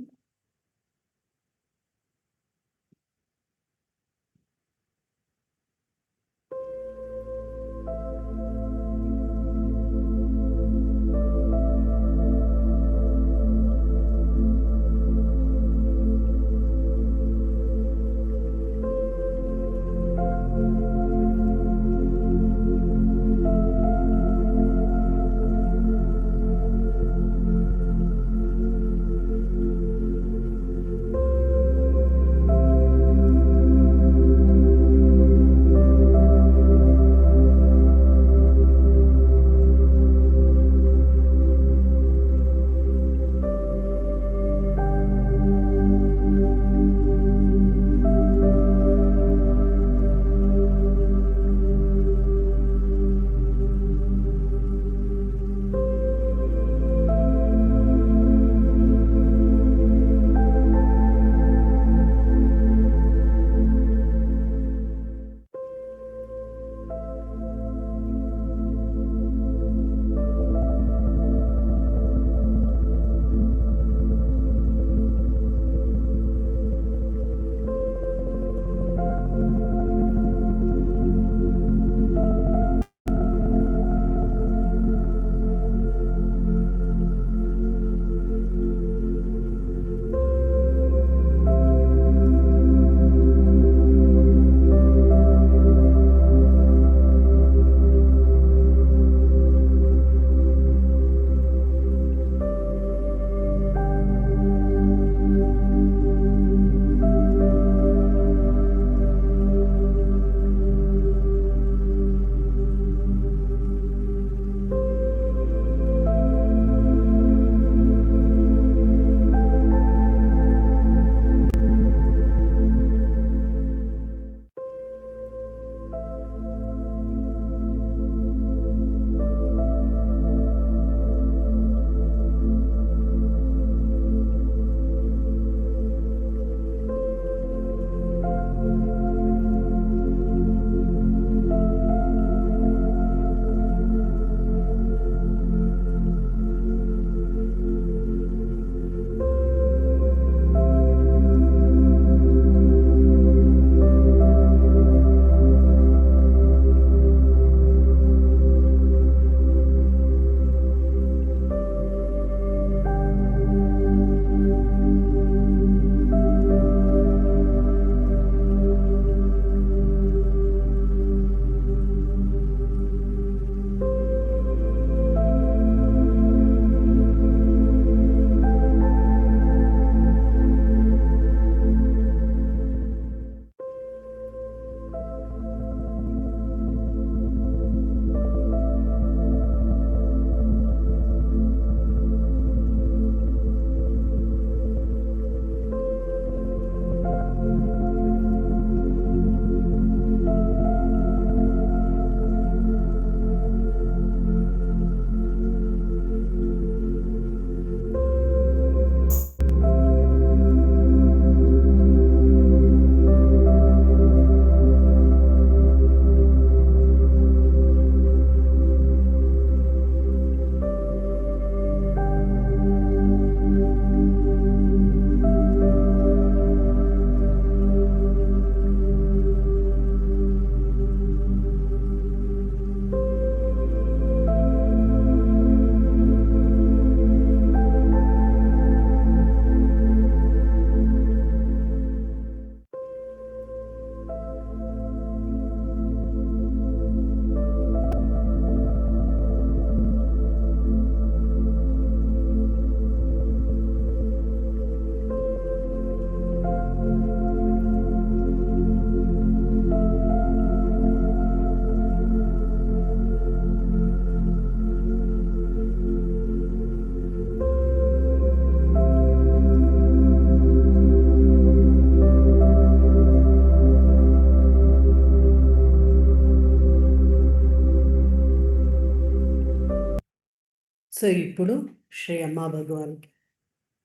సో ఇప్పుడు శ్రీ అమ్మా భగవాన్కి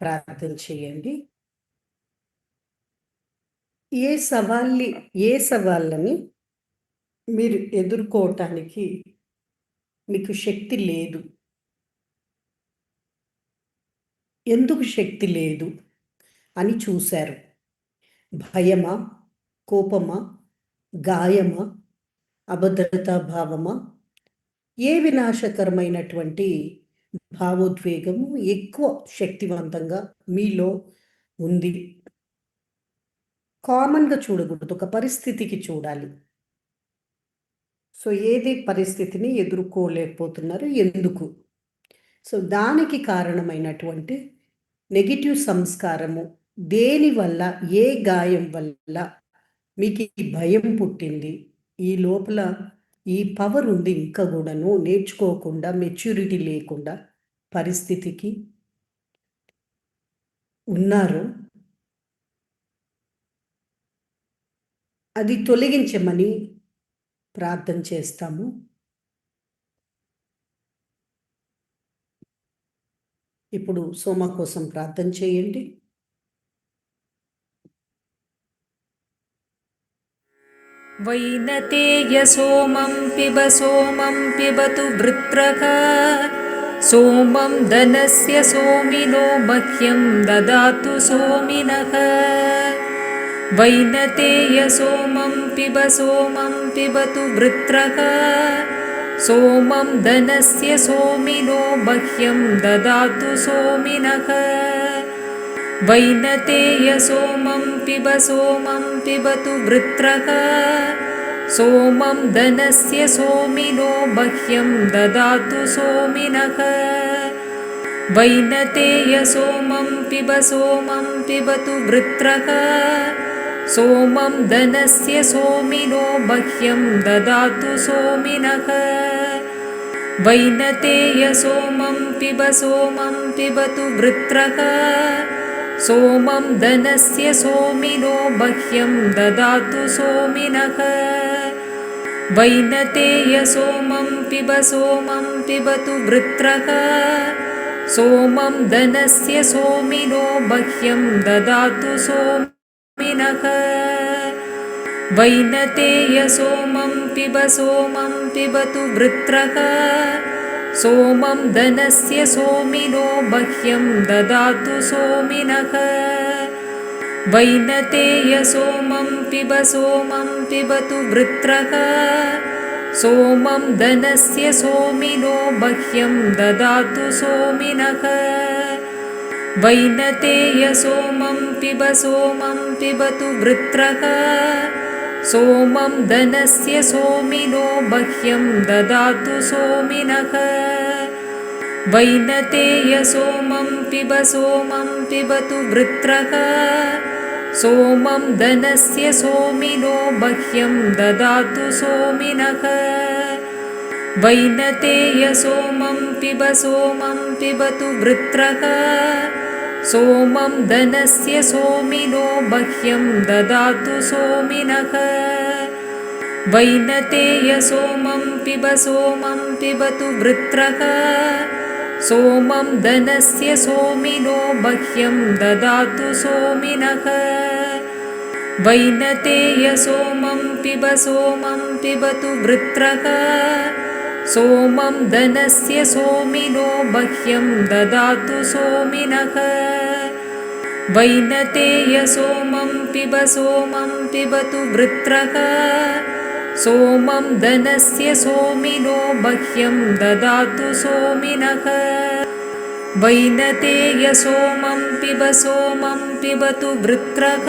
ప్రార్థన చేయండి. ఏ సవాళ్ళని మీరు ఎదుర్కోవటానికి మీకు శక్తి లేదు, ఎందుకు శక్తి లేదు అని చూశారు? భయమా, కోపమా, గాయమా, అభద్రతా భావమా? ఏ వినాశకరమైనటువంటి భావోద్వేగము ఎక్కువ శక్తివంతంగా మీలో ఉంది? కామన్గా చూడకూడదు, ఒక పరిస్థితికి చూడాలి. సో ఏది పరిస్థితిని ఎదుర్కోలేకపోతున్నారు, ఎందుకు? సో దానికి కారణమైనటువంటి నెగిటివ్ సంస్కారము దేనివల్ల, ఏ గాయం వల్ల మీకు ఈ భయం పుట్టింది? ఈ లోపల ఈ పవర్ ఉంది, ఇంకా కూడాను నేర్చుకోకుండా, మెచ్యూరిటీ లేకుండా పరిస్థితికి ఉన్నారు. అది తొలగించమని ప్రార్థన చేస్తాము. ఇప్పుడు సోమ కోసం ప్రార్థన చేయండి. వైనతేయ సోమం పిబతు వృత్రక సోమం ధనస్య సోమినో మహ్యం దదాతు సోమినః. వైనతేయ సోమం పిబతు వృత్రక సోమం ధనస్య సోమినో మహ్యం దదాతు సోమినః. వైనతేయ సోమం పిబతు వృత్రక సోమం ధనస్య సోమినో మహ్యం దదాతు సోమినః. వైనతేయ సోమం పిబతు వృత్రక సోమం ధనస్య సోమినో మహ్యం దదాతు సోమినః. వైనతేయ సోమం పిబతు వృత్రక సోమం ధనస్య సోమినో మహ్యం దదాతు సోమినః. వైనతేయ సోమం పిబతు వృత్రక సోమం ధనస్య సోమినో మహ్యం దదాతు సోమినః. వైనతేయ సోమం పిబతు వృత్రక సోమం ధనస్య సోమినో మహ్యం దదాతు సోమినః. వైనతేయ సోమం పిబతు వృత్రక సోమం ధనస్య సోమినో మహ్యం దదాతు సోమినః. వైనతేయ సోమం పిబతు వృత్రక సోమం ధనస్య సోమినో మహ్యం దదాతు సోమినః. వైనతేయ సోమం పిబతు వృత్రక సోమం ధనస్య సోమినో మహ్యం దదాతు సోమినః. వైనతేయ సోమం పిబతు వృత్రక సోమం ధనస్య సోమినో మహ్యం దదాతు సోమినః. వైనతేయ సోమం పిబతు వృత్రక సోమం ధనస్య సోమినో మహ్యం దదాతు సోమినః. వైనతేయ సోమం పిబతు వృత్రక సోమం ధనస్య సోమినో మహ్యం దదాతు సోమినః. వైనతేయ సోమం పిబతు వృత్రక సోమం ధనస్య సోమినో మహ్యం దదాతు సోమినః. వైనతేయ సోమం పిబతు వృత్రక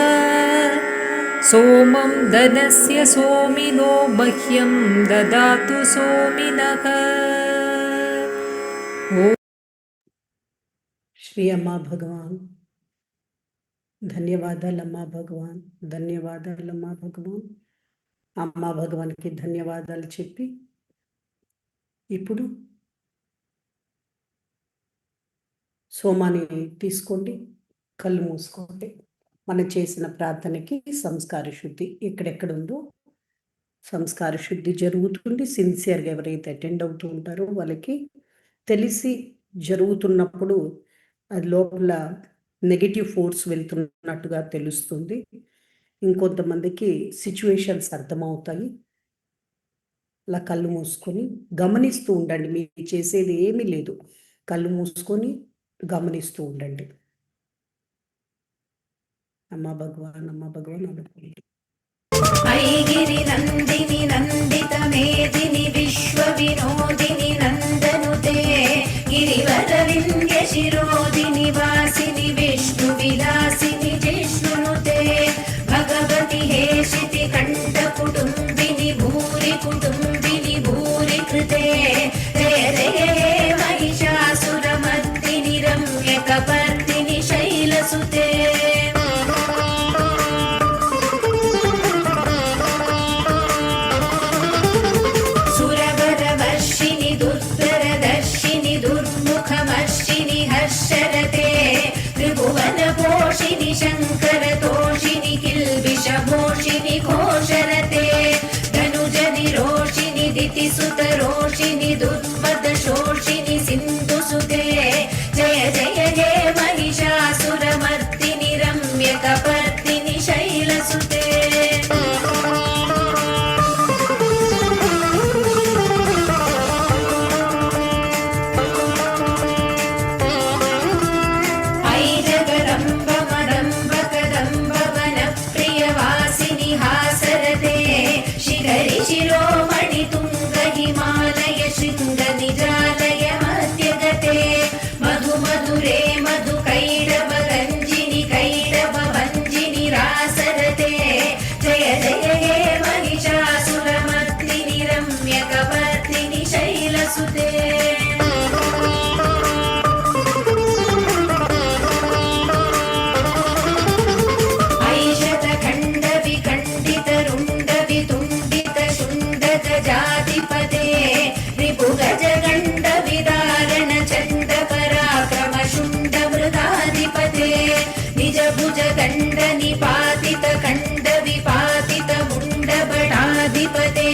సోమం ధనస్య సోమినో మహ్యం దదాతు సోమినః. శ్రీ అమ్మా భగవాన్, ధన్యవాదాలమ్మా భగవాన్, ధన్యవాదాలమ్మా భగవాన్. అమ్మా భగవాన్కి ధన్యవాదాలు చెప్పి ఇప్పుడు సోమాని తీసుకోండి, కళ్ళు మూసుకోండి. మనం చేసిన ప్రార్థనకి సంస్కార శుద్ధి ఎక్కడెక్కడ ఉందో సంస్కార శుద్ధి జరుగుతుంది. సిన్సియర్గా ఎవరైతే అటెండ్ అవుతూ ఉంటారో వాళ్ళకి తెలిసి జరుగుతున్నప్పుడు అది లోపల నెగటివ్ ఫోర్స్ వెళ్తున్నట్టుగా తెలుస్తుంది. ఇంకొంతమందికి సిచ్యువేషన్స్ అర్థమవుతాయి. అలా కళ్ళు మూసుకొని గమనిస్తూ ఉండండి. మీరు చేసేది ఏమీ లేదు, కళ్ళు మూసుకొని గమనిస్తూ ఉండండి. అమ్మా భగవాన్ అనుకోండి. ఐగిరి నందిని నందిత మేదిని విశ్వ వినోదిని నందనుతే గిరివర వింధ్య శిరోదిని వాసిని విష్ణు విలాసిని జిష్ణునుతే భగవతి హేషితి కంఠ కుటుంబిని భూరి కుటుంబిని భూరి కృతే జయ జయ హే మహిషాసురమర్దిని రమ్య కపర్దిని శైలసుతే దుర్ముఖమర్షిని హర్షరతే త్రిభువన పోషిని శంకర తోషిని కిల్బిషభోషిని ఘోషరతే ధనుజని రోషిని దితిసుత రోషిని దుర్పద శోషిని సింధుసుతే జయ జయ హే మహిషాసురమర్దిని రమ్య కపర్దిని శైలసుతే శిరోమణి తుంగ హిమాలయ శృంగ నిజాలయ మధ్యగతే మధు మధురే మధు కైడవ గంజిని కైడవ భంజిని రాసరతే జయ జయ హే మహిషాసురమర్దిని రమ్య కపర్దిని శైలసుతే జాతిపదే రిపుగజ గండ విదారణ చండ పరాక్రమ శుండ మృదాధిపదే నిజ భుజ గండ నిపాతిత ఖండ విపాతిత ముండ బడాధిపదే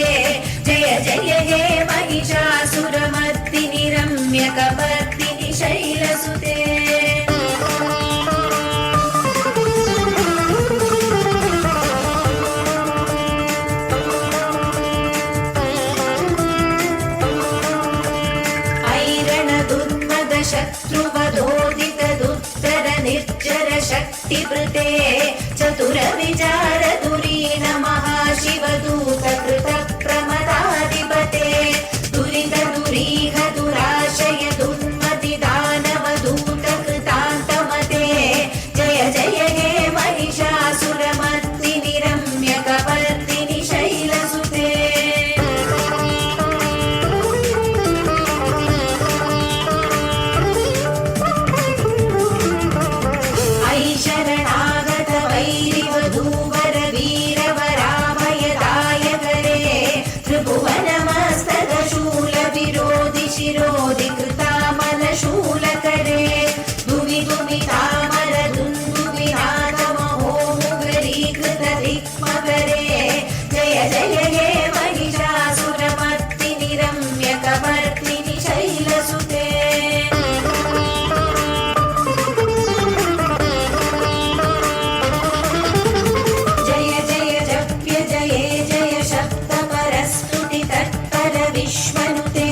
జయ జయ హే మహిషాసురమర్దిని రమ్య కపర్దిని శైలసుతే శత్రువధోదిత దుత్తర నిర్జర శక్తి వృతే చతుర విచార దురీన మహాశివ దూత కృత ప్రమదాధిపతే దురిత దురీహ దురాశయ దుర్మతి దానవ దూత కృతాంతమతే జయ జయ హే మహిషాసురమర్దిని రమ్య కపర్దిని శైలసుతే శరణాగత వైరివధూవర వీరవరామయ దాయకరే త్రిభువన మస్తక శూల విరోధి శిరోధి కృతామల శూలకరే దుమి దుమి తామర దుందుమి నాదమహోముగరీకృత దిక్మకరే జయ జయ హే మహిషాసురమర్దిని రమ్య కపర్దిని శైలసుతే విశ్వనుతే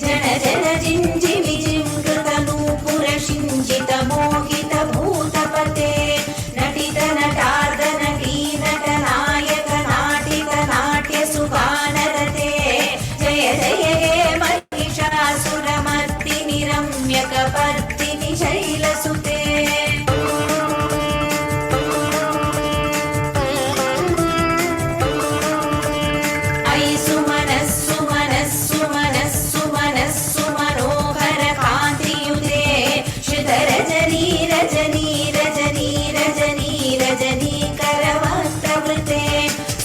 జన జన జింజి విజింకృత నూపుర షింజిత మోహిత భూతపతే నటిత నటార్ద నటీ నట నాయక నాటిక నాట్య సుగానరతే జయ జయ హే మహిషాసురమర్దిని రమ్య కపర్దిని శైలసుతే రజనీ రజనీ రజనీ రజనీ కరవస్త్రవృతే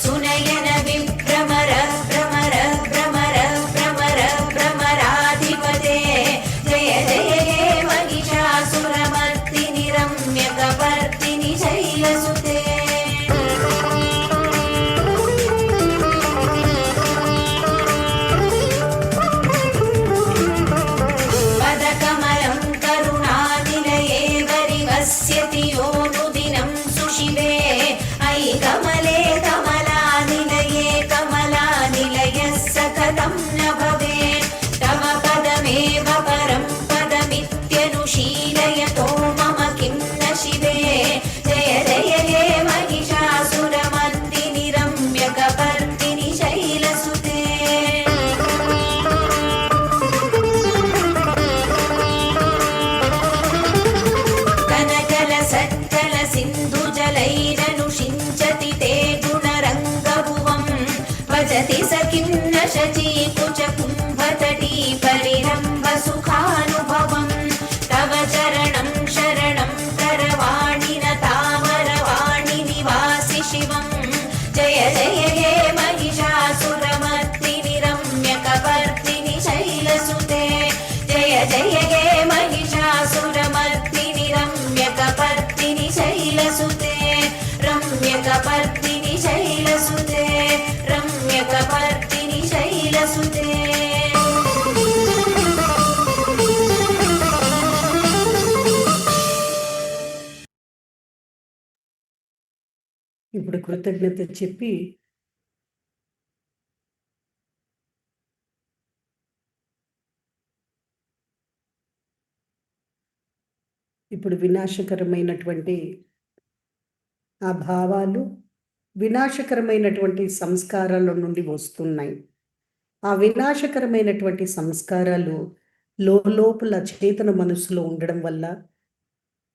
సునయన విభ్రమర భ్రమర భ్రమర భ్రమర భ్రమరాధిపతే జయ జయ హే మహిషాసురమర్దిని अनुशीलयतो मम किं न शिवे जय जय हे महिषासुरमर्दिनि रम्यकपर्दिनि शैलसुते कनकल सज्जल सिन्धुजलैरनुषिञ्चति ते गुणरङ्गभुवं भजति स किं न शचीकुच कुम्भतटी परिरम्भसुखानुभवम् तव चरणं शरणं करवाणि न तामरवाणि निवासि शिवं जय जय हे महिषासुरमर्दिनि रम्यकपर्दिनि शैलसुते जय जय हे महिषासुरमर्दिनि रम्यकपर्दिनि शैलसुते रम्यकपर्दिनि शैलसुते रम्यकपर्दिनि शैलसुते ఇప్పుడు కృతజ్ఞత చెప్పి ఇప్పుడు వినాశకరమైనటువంటి ఆ భావాలు వినాశకరమైనటువంటి సంస్కారాల నుండి వస్తున్నాయి. ఆ వినాశకరమైనటువంటి సంస్కారాలు లోపల చేతన మనసులో ఉండడం వల్ల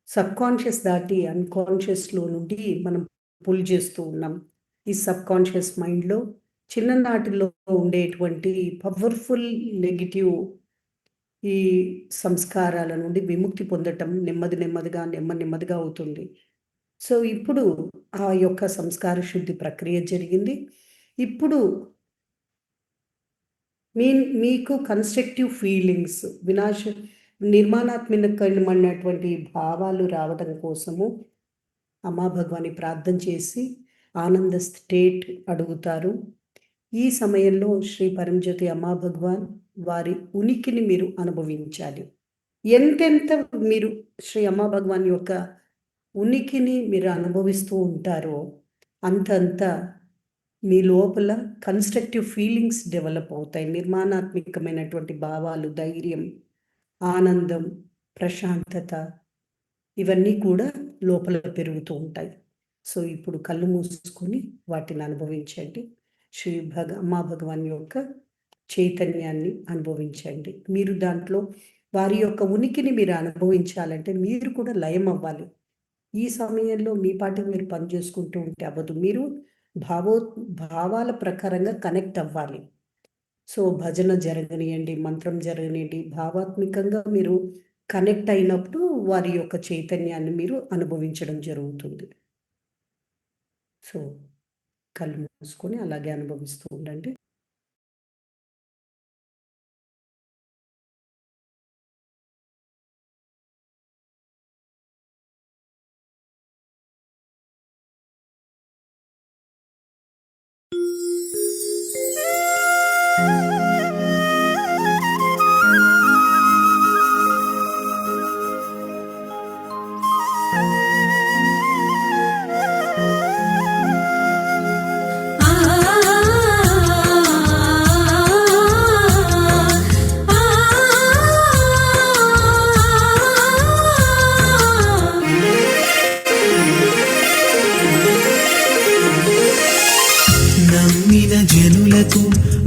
సబ్కాన్షియస్ దాటి అన్కాన్షియస్లో నుండి మనం పుల్ చేస్తూ ఉన్నాం. ఈ సబ్కాన్షియస్ మైండ్లో చిన్ననాటిలో ఉండేటువంటి పవర్ఫుల్ నెగిటివ్ ఈ సంస్కారాల నుండి విముక్తి పొందటం నెమ్మదిగా అవుతుంది. సో ఇప్పుడు ఆ యొక్క సంస్కార శుద్ధి ప్రక్రియ జరిగింది. ఇప్పుడు మీకు కన్స్ట్రక్టివ్ ఫీలింగ్స్ నిర్మాణాత్మకమైనటువంటి భావాలు రావడం కోసము అమ్మా భగవాని ప్రార్థన చేసి ఆనంద స్టేట్ అడుగుతారు. ఈ సమయంలో శ్రీ పరంజ్యోతి అమ్మా భగవాన్ వారి ఉనికిని మీరు అనుభవించాలి. ఎంతెంత మీరు శ్రీ అమ్మా భగవాన్ యొక్క ఉనికిని మీరు అనుభవిస్తూ ఉంటారో అంతంత మీ లోపల కన్స్ట్రక్టివ్ ఫీలింగ్స్ డెవలప్ అవుతాయి. నిర్మాణాత్మకమైనటువంటి భావాలు, ధైర్యం, ఆనందం, ప్రశాంతత ఇవన్నీ కూడా లోపల పెరుగుతూ ఉంటాయి. సో ఇప్పుడు కళ్ళు మూసుకొని వాటిని అనుభవించండి. శ్రీ అమ్మా భగవాన్ యొక్క చైతన్యాన్ని అనుభవించండి. మీరు దాంట్లో వారి యొక్క ఉనికిని మీరు అనుభవించాలంటే మీరు కూడా లయం అవ్వాలి. ఈ సమయంలో మీ పాటికి మీరు పని చేసుకుంటూ ఉంటే అవ్వదు. మీరు భావాల ప్రకారంగా కనెక్ట్ అవ్వాలి. సో భజన జరగనియండి, మంత్రం జరగనియండి, భావాత్మకంగా మీరు కనెక్ట్ అయినప్పుడు వారి యొక్క చైతన్యాన్ని మీరు అనుభవించడం జరుగుతుంది. సో కళ్ళు మూసుకొని అలాగే అనుభవిస్తూ ఉండండి.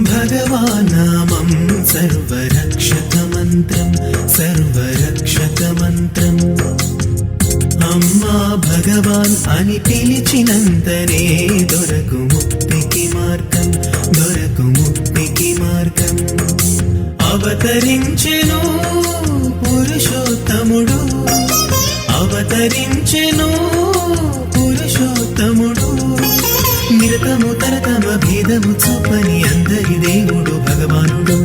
భగవానామం సర్వరక్షక మంత్రం అమ్మా భగవాన్ అని పిలిచినంతనే దొరకు ముక్తికి మార్గం అవతరించెను పురుషోత్తముడు నిరతము తరతమ భేదము చూపని అందరి దేవుడు భగవానుడు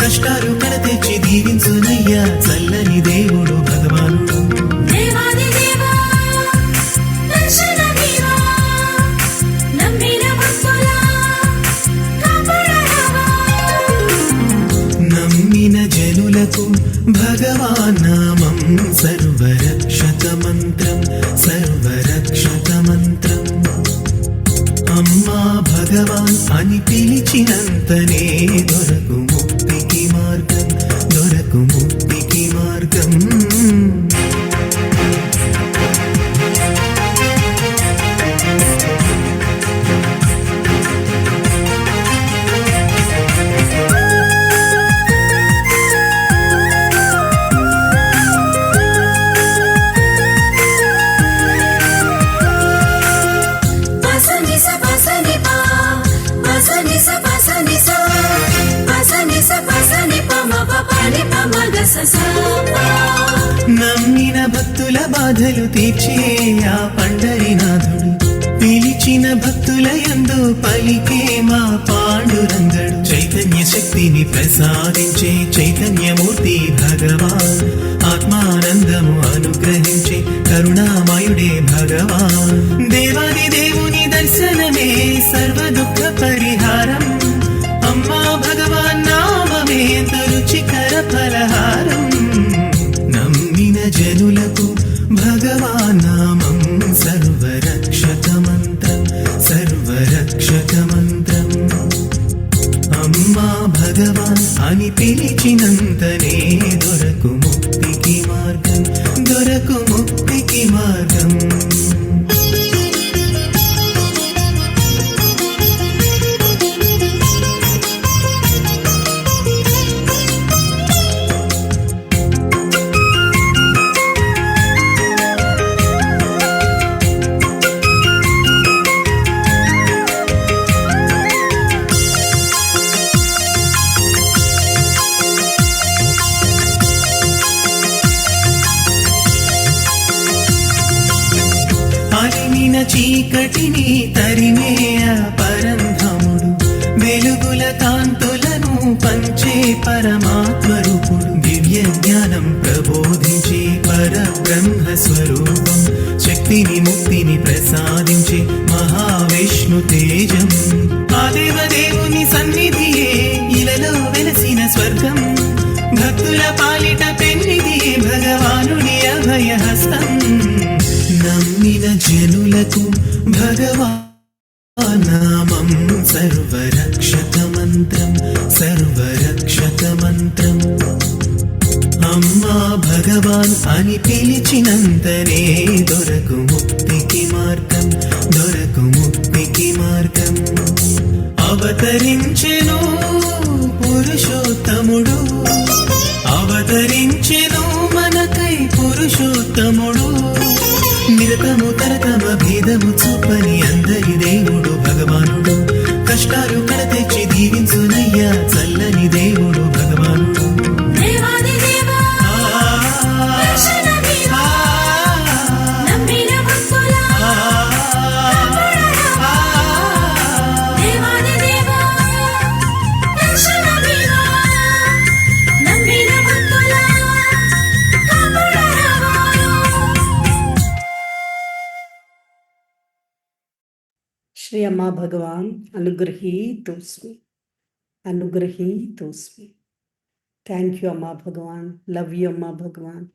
కష్టాలు కడతెచ్చి దీవించునయ్యా చల్లని దేవుడు భగవానుడు నమ్మిన జనులకు నమ్మిన భక్తుల బాధలు తీర్చే ఆ పండరినాథుడు, పిలిచిన భక్తుల యందు పలికే మా పాండురంగడు. చైతన్య శక్తిని ప్రసాదించే చైతన్యమూర్తి భగవాన్, ఆత్మానందము అనుగ్రహించే కరుణామయుడే భగవాన్. దేవాది దేవుని దర్శనమే సర్వ దుఃఖ పరిహారం, అమ్మా భగవాన్ నామమే రుచికర ఫలహారం. నమ్మిన జనులకు భగవాన్ నామం సర్వరక్షక మంత్రం, సర్వరక్షక మంత్రం. అమ్మా భగవాన్ అని పిలిచినంతనే దొరకు ముక్తికి మార్గం, దొరకు ముక్తికి మార్గం. అలిమిన చీకటిని తరిమే ఆ పరంధాముడు, వెలుగుల కాంతులను పంచే పరమాత్మరూపుడు. దివ్య జ్ఞానం ప్రబోధించే పరబ్రహ్మ స్వరూపం, శక్తిని ముక్తిని ప్రసాదించే మహావిష్ణు తేజం. ఆ దేవదేవుని సన్నిధియే ఇలలో వెలసిన స్వర్గం, భక్తుల పాలిట పెన్నిధియే భగవానుని అభయహస్తం. నమ్మిన జనులకు భగవాన్ నామం సర్వరక్షక మంత్రం, సర్వరక్షక మంత్రం. అమ్మా భగవాన్ అని పిలిచినంతనే దొరకు ముక్తికి మార్గం, దొరకు ముక్తికి మార్గం. అవతరించెను పురుషోత్తముడు, అవతరించెను మనకై పురుషోత్తముడు. నిరతము తరతమ భేదము చూపని అందరి దేవుడు భగవానుడు, కష్టాలు కడతెచ్చి దీవించునయ్యా చల్లని దేవుడు భగవానుడు. శ్రీ అమ్మా భగవాన్ అనుగ్రహీతోస్మి, అనుగ్రహీతోస్మి. థ్యాంక్ యూ అమ్మా భగవాన్, లవ్ యూ అమ్మా భగవాన్.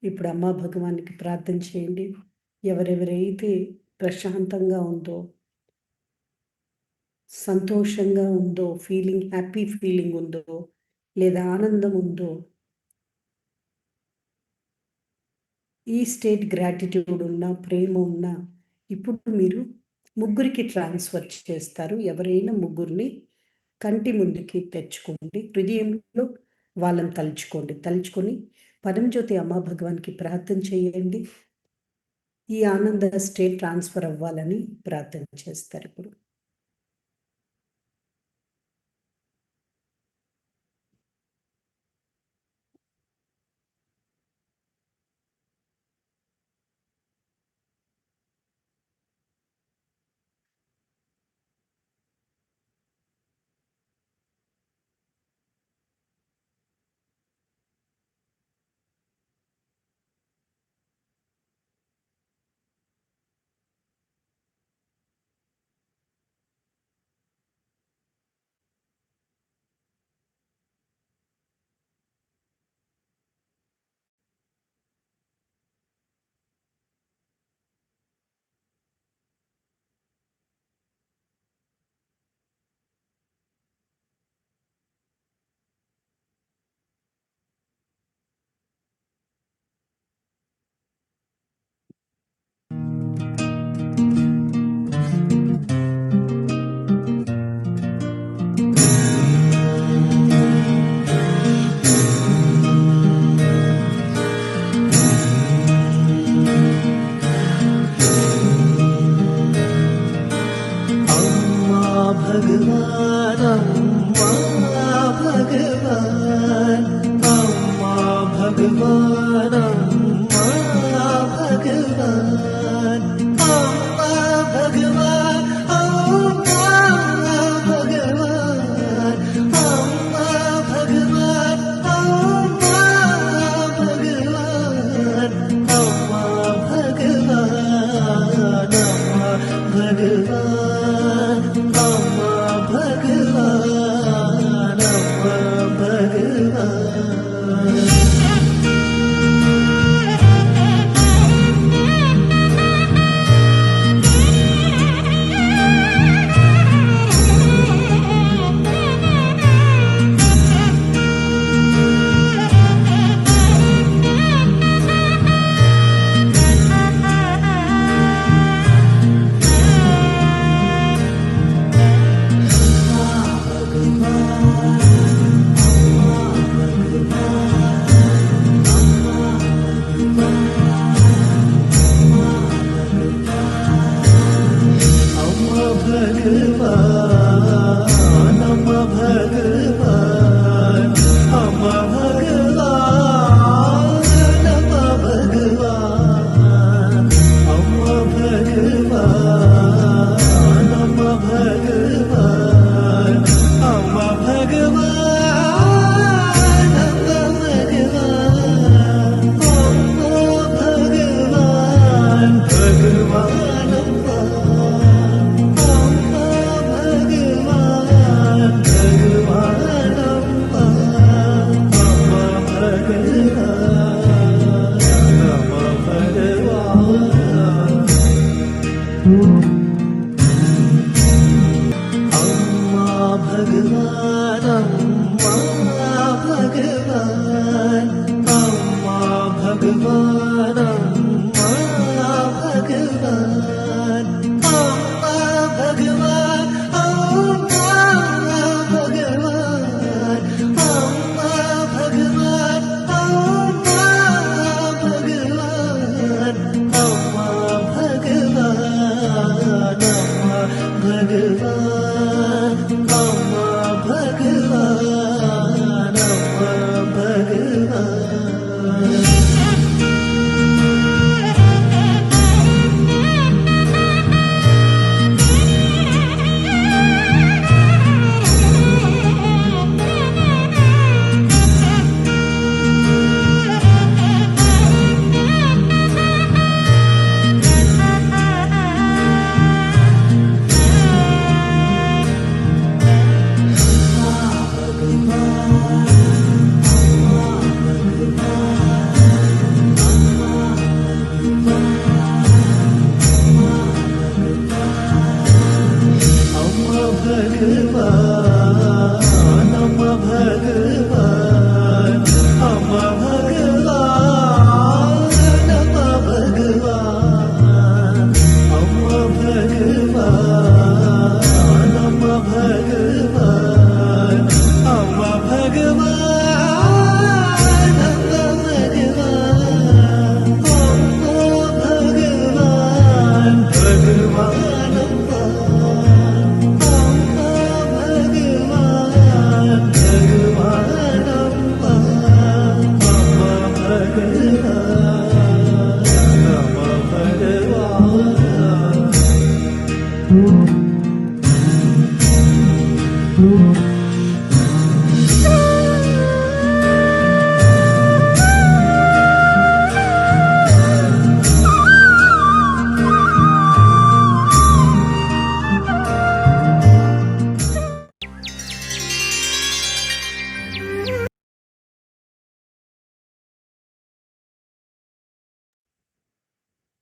ఇప్పుడు అమ్మా భగవానికి ప్రార్థన చేయండి. ఎవరెవరైతే ప్రశాంతంగా ఉందో, సంతోషంగా ఉందో, ఫీలింగ్ హ్యాపీ ఫీలింగ్ ఉందో, లేదా ఆనందం ఉందో, ఈ స్టేట్ గ్రాటిట్యూడ్ ఉన్నా, ప్రేమ ఉన్నా, ఇప్పుడు మీరు ముగ్గురికి ట్రాన్స్ఫర్ చేస్తారు. ఎవరైనా ముగ్గురిని కంటి ముందుకి తెచ్చుకోండి, హృదయంలో వాళ్ళని తలుచుకోండి. తలుచుకొని పరంజ్యోతి అమ్మా భగవాన్కి ప్రార్థన చేయండి. ఈ ఆనంద స్టేట్ ట్రాన్స్ఫర్ అవ్వాలని ప్రార్థన చేస్తారు. ఇప్పుడు భగవాన్ అమ్మా భగవాన్ అమ్మా భగవాన్ అమ్మా భగవాన్ అమ్మా భగవాన్ అమ్మా భగవాన్ అమ్మా భగవాన్ అమ్మా భగవాన్ అమ్మా భగవాన్ అమ్మా భగవాన్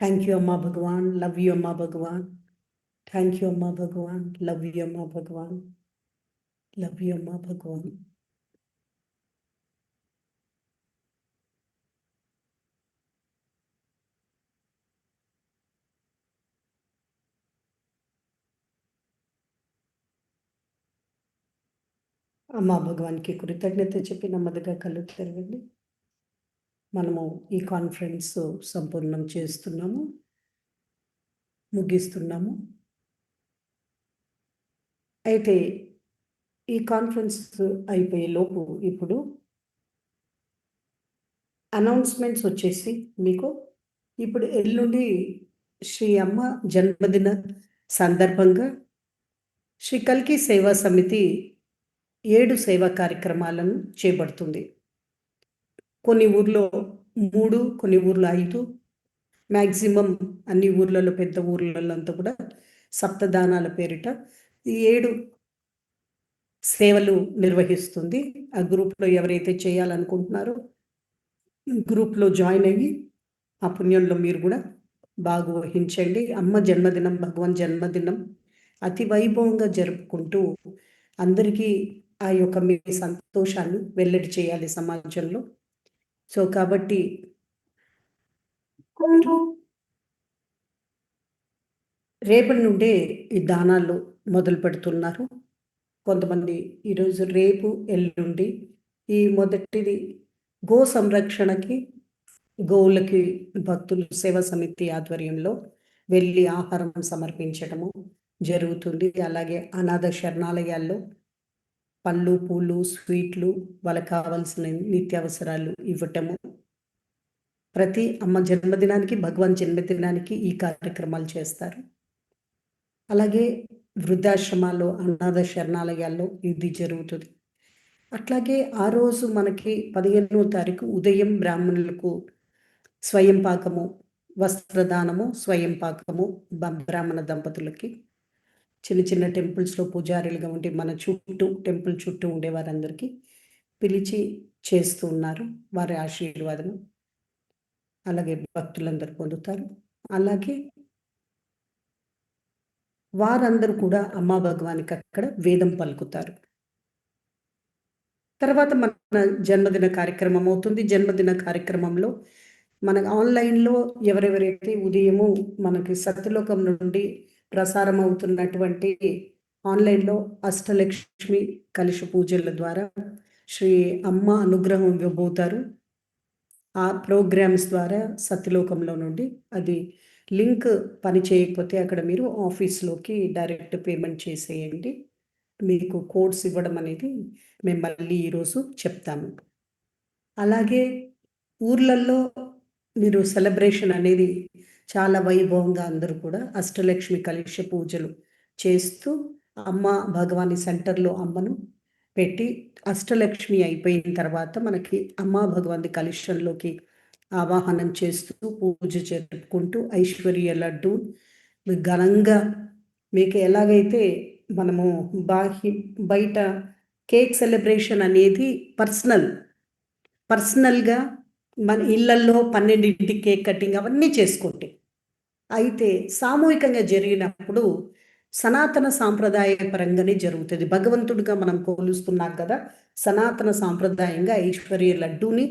థ్యాంక్ యూ అమ్మా భగవాన్, లవ్ యూ అమ్మా భగవాన్. థ్యాంక్ యూ అమ్మా భగవాన్, లవ్ యూ అమ్మా భగవాన్, లవ్ యూ అమ్మా భగవాన్. అమ్మా భగవాన్కి కృతజ్ఞత చెప్పి నెమ్మదిగా కళ్ళు తెరవండి. మనము ఈ కాన్ఫరెన్స్ సంపూర్ణం చేస్తున్నాము, ముగిస్తున్నాము. అయితే ఈ కాన్ఫరెన్స్ అయిపోయే లోపు ఇప్పుడు అనౌన్స్మెంట్స్ వచ్చేసి మీకు ఇప్పుడు ఎల్లుండి శ్రీ అమ్మ జన్మదిన సందర్భంగా శ్రీ కల్కి సేవా సమితి 7 సేవా కార్యక్రమాలను చేపడుతుంది. కొన్ని ఊర్లో 3, కొన్ని ఊర్లో 5, మ్యాక్సిమం అన్ని ఊర్లలో పెద్ద ఊర్లలో అంతా కూడా సప్తదానాల పేరిట ఈ 7 సేవలు నిర్వహిస్తుంది. ఆ గ్రూప్లో ఎవరైతే చేయాలనుకుంటున్నారో గ్రూప్లో జాయిన్ అయ్యి ఆ పుణ్యంలో మీరు కూడా భాగవహించండి. అమ్మ జన్మదినం, భగవాన్ జన్మదినం అతి వైభవంగా జరుపుకుంటూ అందరికీ ఆ యొక్క మీ సంతోషాన్ని వెల్లడి చేయాలి సమాజంలో. సో కాబట్టి రేపటి నుండే ఈ దానాలు మొదలు పెడుతున్నారు కొంతమంది. ఈరోజు, రేపు, ఎల్లుండి ఈ మొదటిది గో సంరక్షణకి, గోవులకి భక్తులు సేవా సమితి ఆధ్వర్యంలో వెళ్ళి ఆహారం సమర్పించడము జరుగుతుంది. అలాగే అనాథ శరణాలయాల్లో పళ్ళు, పూలు, స్వీట్లు, వాళ్ళకి కావాల్సిన నిత్యావసరాలు ఇవ్వటము. ప్రతి అమ్మ జన్మదినానికి, భగవాన్ జన్మదినానికి ఈ కార్యక్రమాలు చేస్తారు. అలాగే వృద్ధాశ్రమాల్లో, అనాథ శరణాలయాల్లో ఇది జరుగుతుంది. అట్లాగే ఆ రోజు మనకి 15వ తారీఖు ఉదయం బ్రాహ్మణులకు స్వయం పాకము, వస్త్రదానము, స్వయం పాకము బ్రాహ్మణ దంపతులకి చిన్న చిన్న టెంపుల్స్లో పూజారులుగా ఉండి మన చుట్టూ, టెంపుల్ చుట్టూ ఉండే వారందరికీ పిలిచి చేస్తూ ఉన్నారు. వారి ఆశీర్వాదము అలాగే భక్తులందరూ పొందుతారు. అలాగే వారందరూ కూడా అమ్మా భగవానికి అక్కడ వేదం పలుకుతారు. తర్వాత మన జన్మదిన కార్యక్రమం అవుతుంది. జన్మదిన కార్యక్రమంలో మన ఆన్లైన్లో ఎవరెవరైతే ఉదయము మనకి సత్యలోకం నుండి ప్రసారం అవుతున్నటువంటి ఆన్లైన్లో అష్టలక్ష్మి కలశ పూజల ద్వారా శ్రీ అమ్మ అనుగ్రహం ఇవ్వబోతారు. ఆ ప్రోగ్రామ్స్ ద్వారా సత్యలోకంలో నుండి అది లింక్ పని చేయకపోతే అక్కడ మీరు ఆఫీస్లోకి డైరెక్ట్ పేమెంట్ చేసేయండి. మీకు కోడ్స్ ఇవ్వడం అనేది మేము మళ్ళీ ఈరోజు చెప్తాము. అలాగే ఊర్లలో మీరు సెలబ్రేషన్ అనేది చాలా వైభవంగా అందరూ కూడా అష్టలక్ష్మి కలశ పూజలు చేస్తూ అమ్మ భగవాని సెంటర్లో అమ్మను పెట్టి అష్టలక్ష్మి అయిపోయిన తర్వాత మనకి అమ్మ భగవాని కలశంలోకి ఆవాహనం చేస్తూ పూజ జరుపుకుంటూ ఐశ్వర్య లడ్డు ఘనంగా మీకు ఎలాగైతే మనము బయట కేక్ సెలబ్రేషన్ అనేది పర్సనల్గా మన ఇళ్లల్లో 12ంటికి కేక్ కటింగ్ అవన్నీ చేసుకుంటే, అయితే సామూహికంగా జరిగినప్పుడు సనాతన సాంప్రదాయ పరంగానే జరుగుతుంది. భగవంతుడిగా మనం కొలుస్తున్నాం కదా, సనాతన సాంప్రదాయంగా ఐశ్వర్య లడ్డూని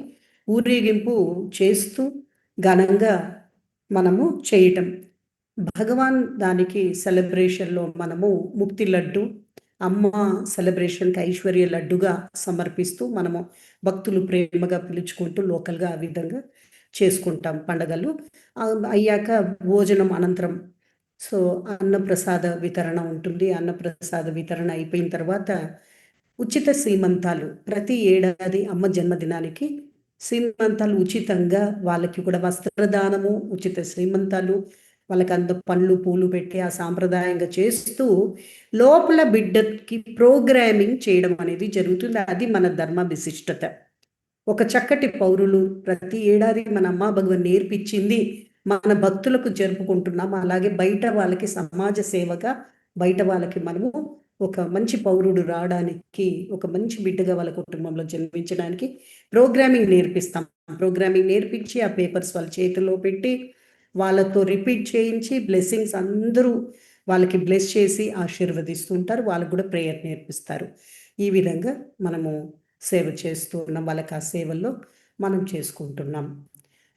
ఊరేగింపు చేస్తూ ఘనంగా మనము చేయటం. భగవాన్ దానికి సెలబ్రేషన్లో మనము ముక్తి లడ్డు, అమ్మ సెలబ్రేషన్కి ఐశ్వర్య లడ్డుగా సమర్పిస్తూ మనము భక్తులు ప్రేమగా పిలుచుకుంటూ లోకల్గా ఆ విధంగా చేసుకుంటాం పండగలు. అయ్యాక భోజనం అనంతరం సో అన్నప్రసాద వితరణ ఉంటుంది. అన్నప్రసాద వితరణ అయిపోయిన తర్వాత ఉచిత సీమంతాలు, ప్రతి ఏడాది అమ్మ జన్మదినానికి సీమంతాలు ఉచితంగా, వాళ్ళకి కూడా వస్త్రదానము, ఉచిత శ్రీమంతాలు, వాళ్ళకి అంత పండ్లు పూలు పెట్టి ఆ సాంప్రదాయంగా చేస్తూ లోపల బిడ్డకి ప్రోగ్రామింగ్ చేయడం అనేది జరుగుతుంది. అది మన ధర్మ విశిష్టత. ఒక చక్కటి పౌరులు ప్రతి ఏడాది మన అమ్మా భగవాన్ నేర్పించింది మన భక్తులకు జరుపుకుంటున్నాం. అలాగే బయట వాళ్ళకి సమాజ సేవగా బయట వాళ్ళకి మనము ఒక మంచి పౌరుడు రావడానికి, ఒక మంచి బిడ్డగా వాళ్ళ కుటుంబంలో జన్మించడానికి ప్రోగ్రామింగ్ నేర్పిస్తాం. ప్రోగ్రామింగ్ నేర్పించి ఆ పేపర్స్ వాళ్ళ చేతిలో పెట్టి వాళ్ళతో రిపీట్ చేయించి బ్లెస్సింగ్స్ అందరూ వాళ్ళకి బ్లెస్ చేసి ఆశీర్వదిస్తుంటారు. వాళ్ళకు కూడా ప్రేయర్ నేర్పిస్తారు. ఈ విధంగా మనము సేవ చేస్తూ ఉన్నాం. వాళ్ళకి ఆ సేవల్లో మనం చేసుకుంటున్నాం.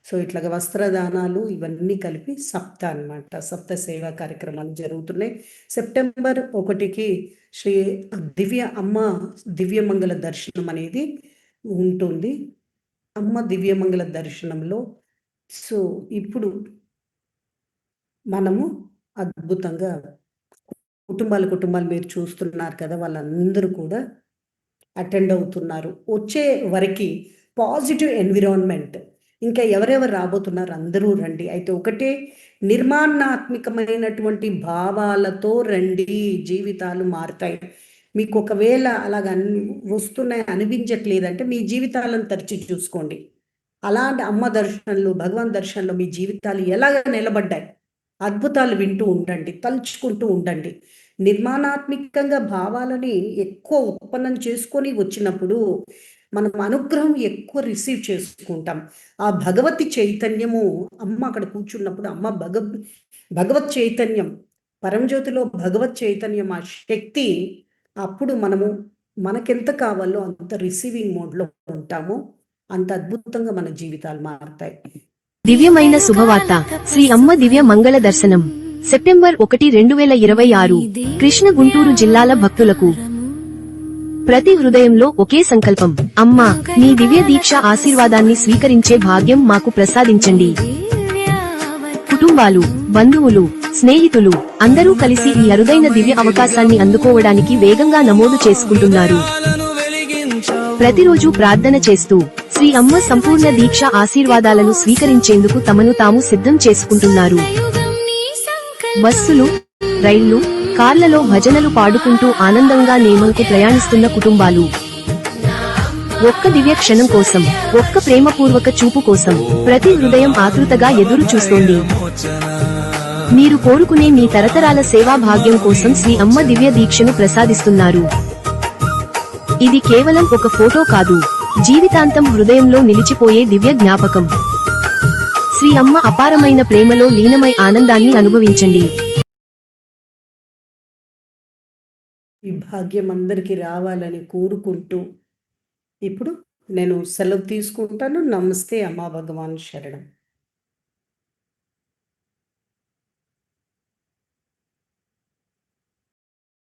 సో ఇట్లాగా వస్త్రదానాలు ఇవన్నీ కలిపి సప్త అన్నమాట. సప్త సేవా కార్యక్రమాలు జరుగుతున్నాయి. సెప్టెంబర్ 1కి శ్రీ అమ్మ దివ్యమంగళ దర్శనం అనేది ఉంటుంది. అమ్మ దివ్యమంగళ దర్శనంలో సో ఇప్పుడు మనము అద్భుతంగా కుటుంబాలు మీరు చూస్తున్నారు కదా, వాళ్ళందరూ కూడా అటెండ్ అవుతున్నారు. వచ్చే వరకు పాజిటివ్ ఎన్విరాన్మెంట్, ఇంకా ఎవరెవరు రాబోతున్నారు అందరూ రండి. అయితే ఒకటే నిర్మాణాత్మకమైనటువంటి భావాలతో రండి, జీవితాలు మారుతాయి. మీకు ఒకవేళ అలాగ వస్తున్నాయి అనిపించట్లేదంటే మీ జీవితాలను తరిచి చూసుకోండి. అలాంటి అమ్మ దర్శనంలో, భగవాన్ దర్శనంలో మీ జీవితాలు ఎలాగ నిలబడ్డాయి, అద్భుతాలు వింటూ ఉండండి, తలుచుకుంటూ ఉండండి. నిర్మాణాత్మకంగా భావాలని ఎక్కువ ఉత్పన్నం చేసుకొని వచ్చినప్పుడు మనం అనుగ్రహం ఎక్కువ రిసీవ్ చేసుకుంటాం. ఆ భగవతి చైతన్యము అమ్మ అక్కడ కూర్చున్నప్పుడు, అమ్మ భగవత్ చైతన్యం, పరంజ్యోతిలో భగవత్ చైతన్యం, ఆ శక్తి, అప్పుడు మనకెంత కావాలో అంత రిసీవింగ్ మోడ్లో ఉంటాము. అంత అద్భుతంగా మన జీవితాలు మారుతాయి. దివ్యమైన శుభవార్త. శ్రీ అమ్మ దివ్య మంగళ దర్శనం సెప్టెంబర్ 1, 2026 కృష్ణ గుంటూరు జిల్లాల భక్తులకు ప్రతి హృదయంలో ఒకే సంకల్పం. అమ్మా, నీ దివ్య దీక్ష ఆశీర్వాదాన్ని స్వీకరించే భాగ్యం మాకు ప్రసాదించండి. కుటుంబాలు, బంధువులు, స్నేహితులు అందరూ కలిసి ఈ అరుదైన దివ్య అవకాశాన్ని అందుకోవడానికి వేగంగా నమోదు చేసుకుంటున్నారు. ప్రతిరోజు ప్రార్థన చేస్తూ శ్రీ అమ్మ సంపూర్ణ దీక్ష ఆశీర్వాదాలను స్వీకరించేందుకు తమను తాము సిద్ధం చేసుకుంటున్నారు. బస్సులు, రైళ్లు, కార్లలో భజనలు పాడుకుంటూ ఆనందంగా నేమంకు ప్రయాణిస్తున్న కుటుంబాలు, ఒక్క దివ్య క్షణం కోసం, ఒక్క ప్రేమపూర్వక చూపు కోసం ప్రతి హృదయం ఆతృతగా ఎదురు చూస్తోంది. మీరు కోరుకునే మీ తరతరాల సేవా భాగ్యం కోసం శ్రీ అమ్మ దివ్య దీక్షను ప్రసాదిస్తున్నారు. ఇది కేవలం ఒక ఫోటో కాదు, జీవితాంతం హృదయంలో నిలిచిపోయే దివ్య జ్ఞాపకం. శ్రీ అమ్మ అపారమైన ప్రేమలో లీనమై ఆనందాన్ని అనుభవించండి. ఈ భాగ్యం అందరికీ రావాలని కోరుకుంటూ ఇప్పుడు నేను సెలవు తీసుకుంటాను. నమస్తే అమ్మా భగవాన్ శరణం.